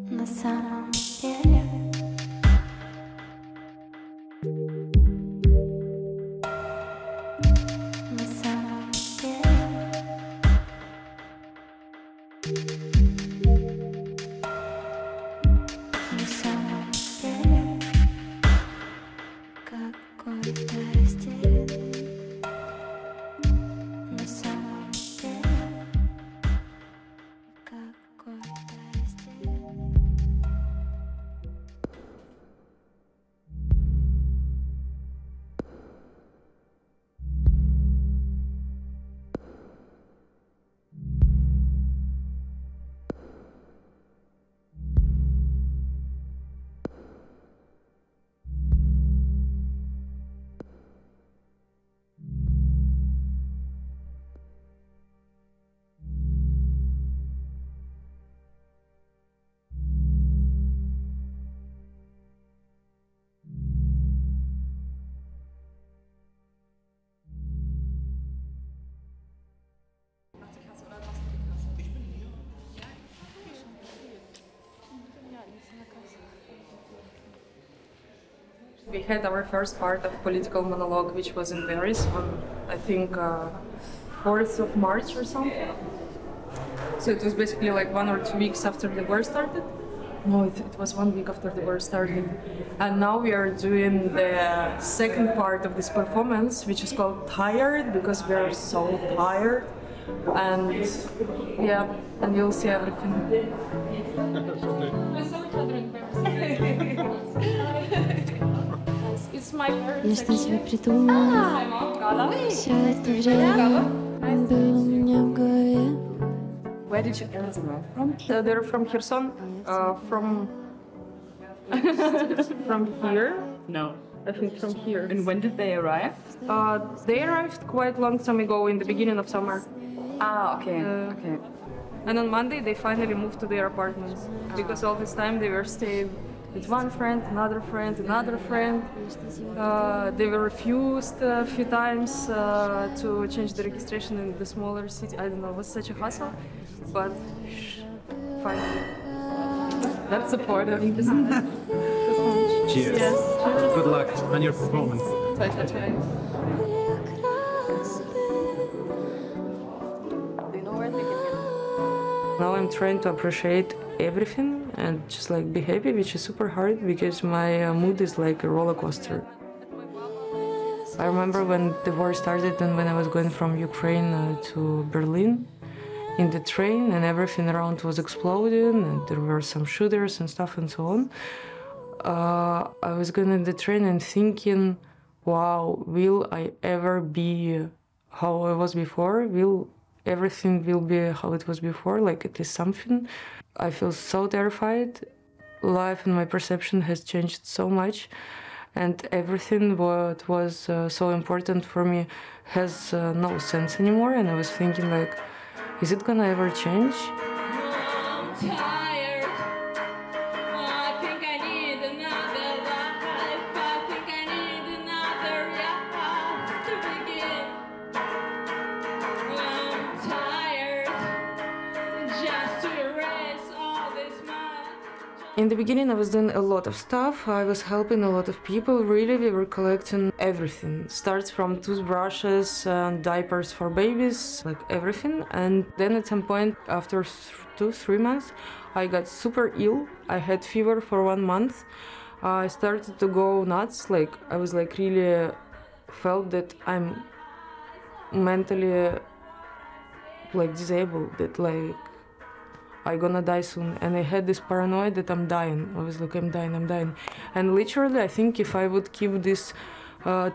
На самом деле на самом деле на самом деле какой-то растерянный. На самом деле какой-то растерянный. We had our first part of political monologue, which was in Paris on, I think, 4th of March or something. So it was basically like 1 or 2 weeks after the war started. No, it was 1 week after the war started. And now we are doing the second part of this performance, which is called Tired, because we are so tired. And yeah, and you'll see everything. Я что себе придумала, все это время было у меня в голове. Where did you guys come from? They're from Kherson. From from here? No. I think from here. And when did they arrive? They arrived quite long time ago, in the beginning of summer. Ah, okay, okay. And on Monday they finally moved to their apartments, because all this time they were staying with one friend, another friend, another friend. They were refused a few times to change the registration in the smaller city. I don't know, it was such a hassle, but finally. That's supportive. Thank you so much. Cheers. Yes. Good luck on your performance. Now I'm trying to appreciate everything and just like be happy, which is super hard because my mood is like a roller coaster. I remember when the war started and when I was going from Ukraine to Berlin in the train and everything around was exploding and there were some shooters and stuff and so on. I was going in the train and thinking, wow, will I ever be how I was before? Will everything will be how it was before, like at least something? I feel so terrified. Life and my perception has changed so much, and everything what was so important for me has no sense anymore. And I was thinking, like, is it gonna ever change? In the beginning, I was doing a lot of stuff. I was helping a lot of people. Really, we were collecting everything. Starts from toothbrushes and diapers for babies, like everything. And then at some point, after 2-3 months, I got super ill. I had fever for 1 month. I started to go nuts. Like I was like really felt that I'm mentally like disabled. That like I'm gonna die soon, and I had this paranoia that I'm dying. I was like, I'm dying. And literally, I think if I would keep this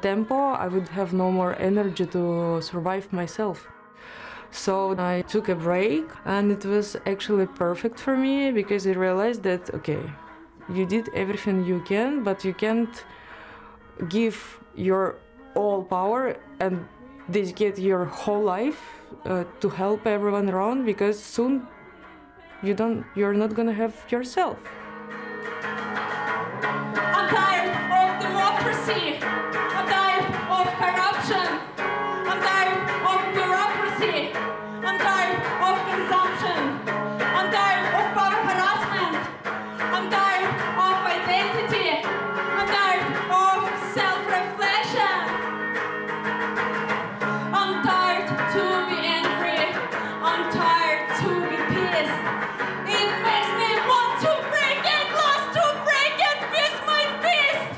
tempo, I would have no more energy to survive myself. So I took a break, and it was actually perfect for me because I realized that, okay, you did everything you can, but you can't give your all power and dedicate your whole life to help everyone around, because soon you're not gonna have yourself. I'm tired of democracy. I'm tired of corruption. I'm tired of bureaucracy. I'm tired of consumption. I'm tired of power harassment. I'm tired of identity. I'm tired of self-reflection. I'm tired to be angry. I'm tired to be pissed. It makes me want to break a glass, to break it with my fist.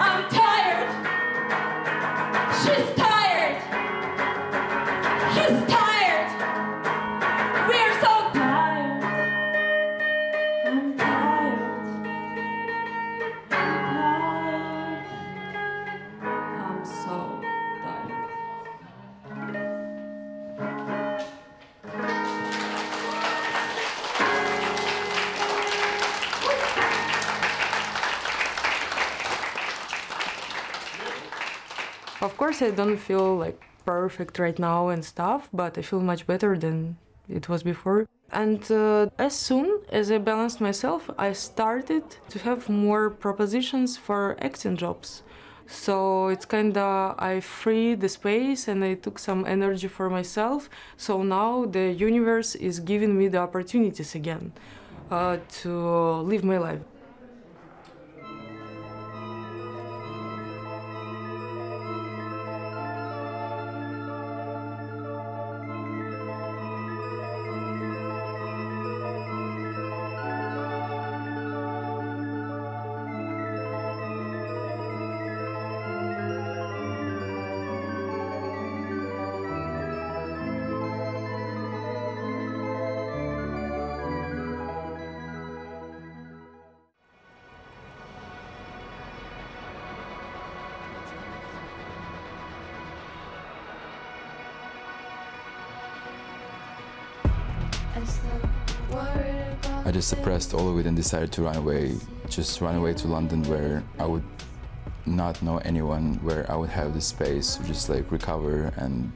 I'm tired. She's tired. He's tired. We're so tired. I'm tired. I'm so tired. Of course, I don't feel like perfect right now and stuff, but I feel much better than it was before. And as soon as I balanced myself, I started to have more propositions for acting jobs. So it's kinda, I freed the space and I took some energy for myself. So now the universe is giving me the opportunities again to live my life. I just suppressed all of it and decided to run away just run away to London where I would not know anyone, where I would have the space to just like recover and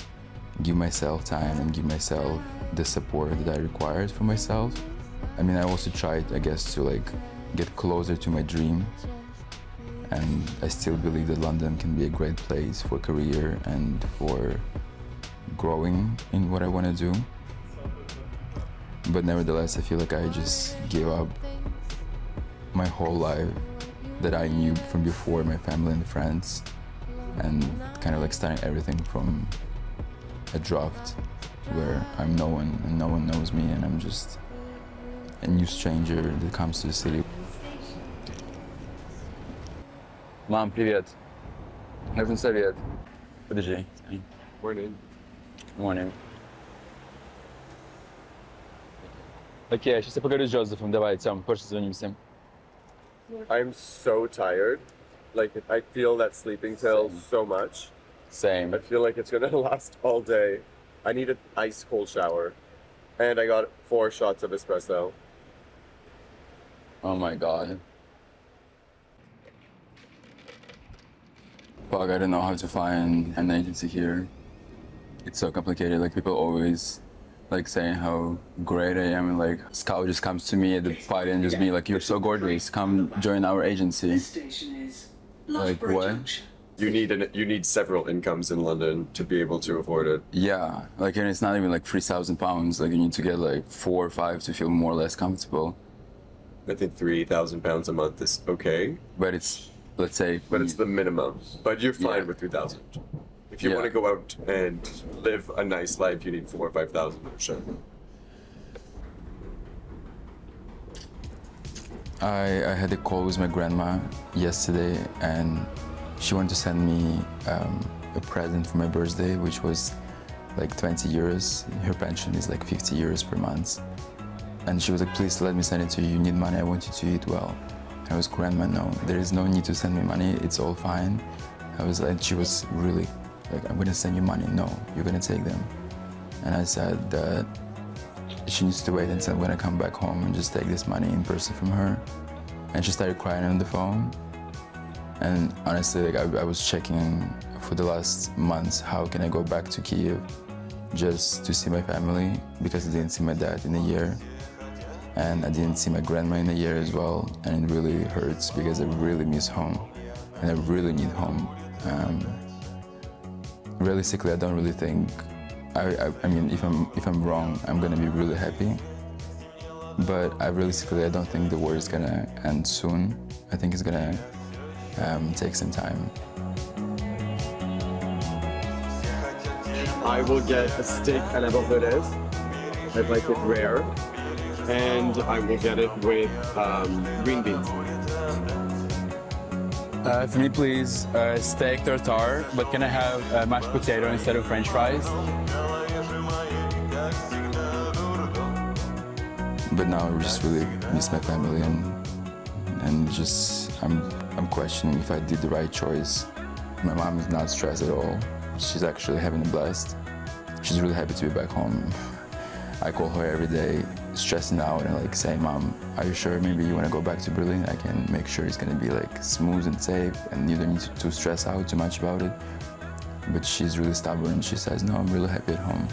give myself time and give myself the support that I required for myself. I mean, I also tried, I guess, to like get closer to my dream. And I still believe that London can be a great place for career and for growing in what I want to do. But nevertheless, I feel like I just gave up my whole life that I knew from before, my family and friends, and kind of like starting everything from a draft where I'm no one and no one knows me and I'm just a new stranger that comes to the city. Mom, привет. Нужен совет. Подожди. Morning. Morning. Окей, сейчас я поговорю с Джозефом. Давай, Тём, позже созвонимся. I'm so tired. Like, I feel that sleeping pill so much. Same. I feel like it's gonna last all day. I need an ice cold shower. And I got 4 shots of espresso. Oh my God. Fuck, I don't know how to find an agency here. It's so complicated. Like, people always like saying how great I am, and like Scout just comes to me at the party and just be like, "You're so gorgeous, come join our agency." Like, what? You need several incomes in London to be able to afford it. Yeah, like, and it's not even like £3,000. Like, you need to get like 4 or 5 to feel more or less comfortable. I think £3,000 a month is okay. But it's, let's say... But it's the minimum. But you're fine with 3,000. If you want to go out and live a nice life, you need 4,000 or 5,000 for sure. I had a call with my grandma yesterday, and she wanted to send me a present for my birthday, which was like 20 euros. Her pension is like 50 euros per month. And she was like, "Please let me send it to you. You need money. I want you to eat well." I was, "Grandma, no, there is no need to send me money. It's all fine." I was like, she was really like, "I'm gonna send you money." "No, you're gonna take them." And I said that she needs to wait until I'm gonna come back home and just take this money in person from her. And she started crying on the phone. And honestly, like, I was checking for the last months, how can I go back to Kyiv just to see my family, because I didn't see my dad in a year. And I didn't see my grandma in a year as well. And it really hurts because I really miss home and I really need home. Realistically, I don't really think, I mean, if I'm wrong, I'm gonna be really happy. But realistically, I don't think the war is gonna end soon. I think it's gonna take some time. I will get a steak à la bordelaise. I'd like it rare. And I will get it with green beans. For me, please, steak tartare, but can I have mashed potato instead of French fries? But now I just really miss my family, and just I'm questioning if I did the right choice. My mom is not stressed at all. She's actually having a blast. She's really happy to be back home. I call her every day, stressing out and like saying, "Mom, are you sure maybe you want to go back to Berlin? I can make sure it's gonna be like smooth and safe and you don't need to stress out too much about it." But she's really stubborn. She says, "No, I'm really happy at home."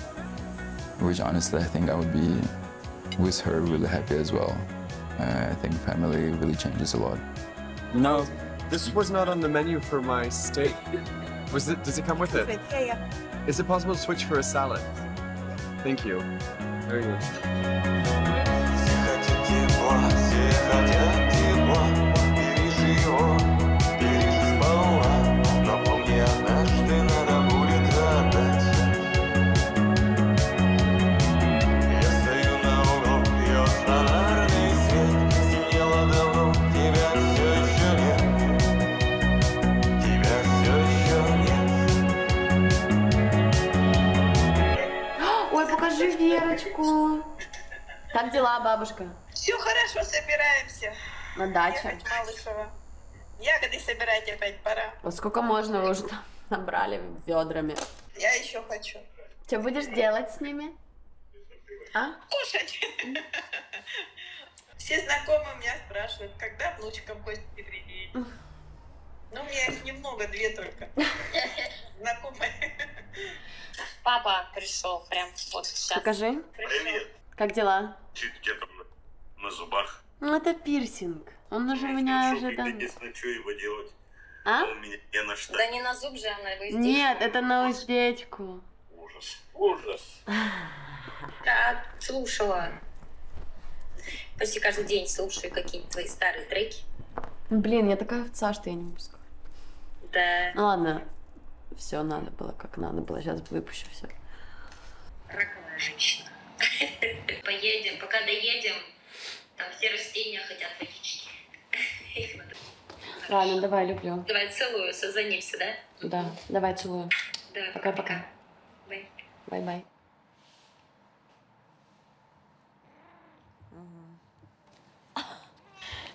Which honestly, I think I would be with her really happy as well. I think family really changes a lot. No, this was not on the menu for my steak. Does it come with it? Yeah. Is it possible to switch for a salad? Thank you. Very good. Ой, покажи Верочку. Как дела, бабушка? Все хорошо, собираемся. На даче. Ехать в Малышево. Ягоды собирать опять пора. Вот сколько можно вы уже там набрали ведрами? Я еще хочу. Что будешь делать с ними? А? Кушать. Все знакомые меня спрашивают, когда внучкам кости приедете. Ну, у меня их немного, 2 только. Знакомые. Папа пришел прям вот сейчас. Покажи. Привет. Как дела? Чуть у тебя там на зубах. Ну, это пирсинг. Он уже у меня уже там... Единственное, что его делать? А? У меня не на что. Да не на зуб же, а на уздечку. Нет, это на уздечку. Ужас. Ужас. Да, слушала. Почти каждый день слушаю какие-нибудь твои старые треки. Блин, я такая овца, что я не могу сказать. Да. Ну ладно. Все надо было, как надо было. Сейчас выпущу все. Раковая женщина. Поедем, пока доедем, там все растения хотят водички. Ладно, давай, люблю. Давай целую, созвонимся, да? Да, давай целую. Да, Пока-пока. Бай. Бай-бай.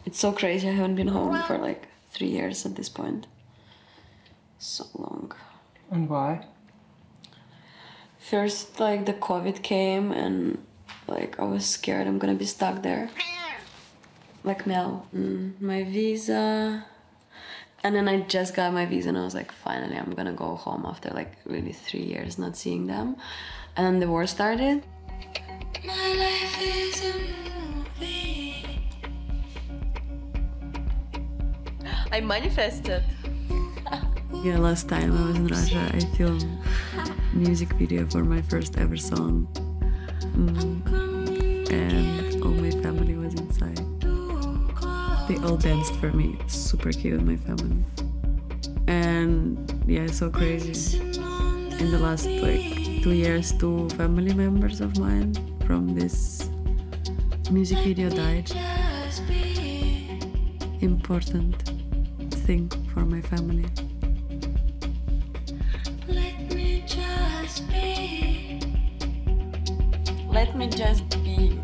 It's so crazy. I haven't been home for like 3 years at this point. So long. And why? First, like the COVID came and like I was scared I'm gonna be stuck there. Like meow. My visa. And then I just got my visa and I was like, finally I'm gonna go home after like really 3 years not seeing them. And then the war started. My life is a movie. I manifested. Yeah, last time I was in Russia, I filmed a music video for my first ever song. And all my family was inside. They all danced for me. Super cute, my family. And yeah, it's so crazy. In the last like 2 years, 2 family members of mine from this music video died. Important thing for my family. Let me just be. Let me just be.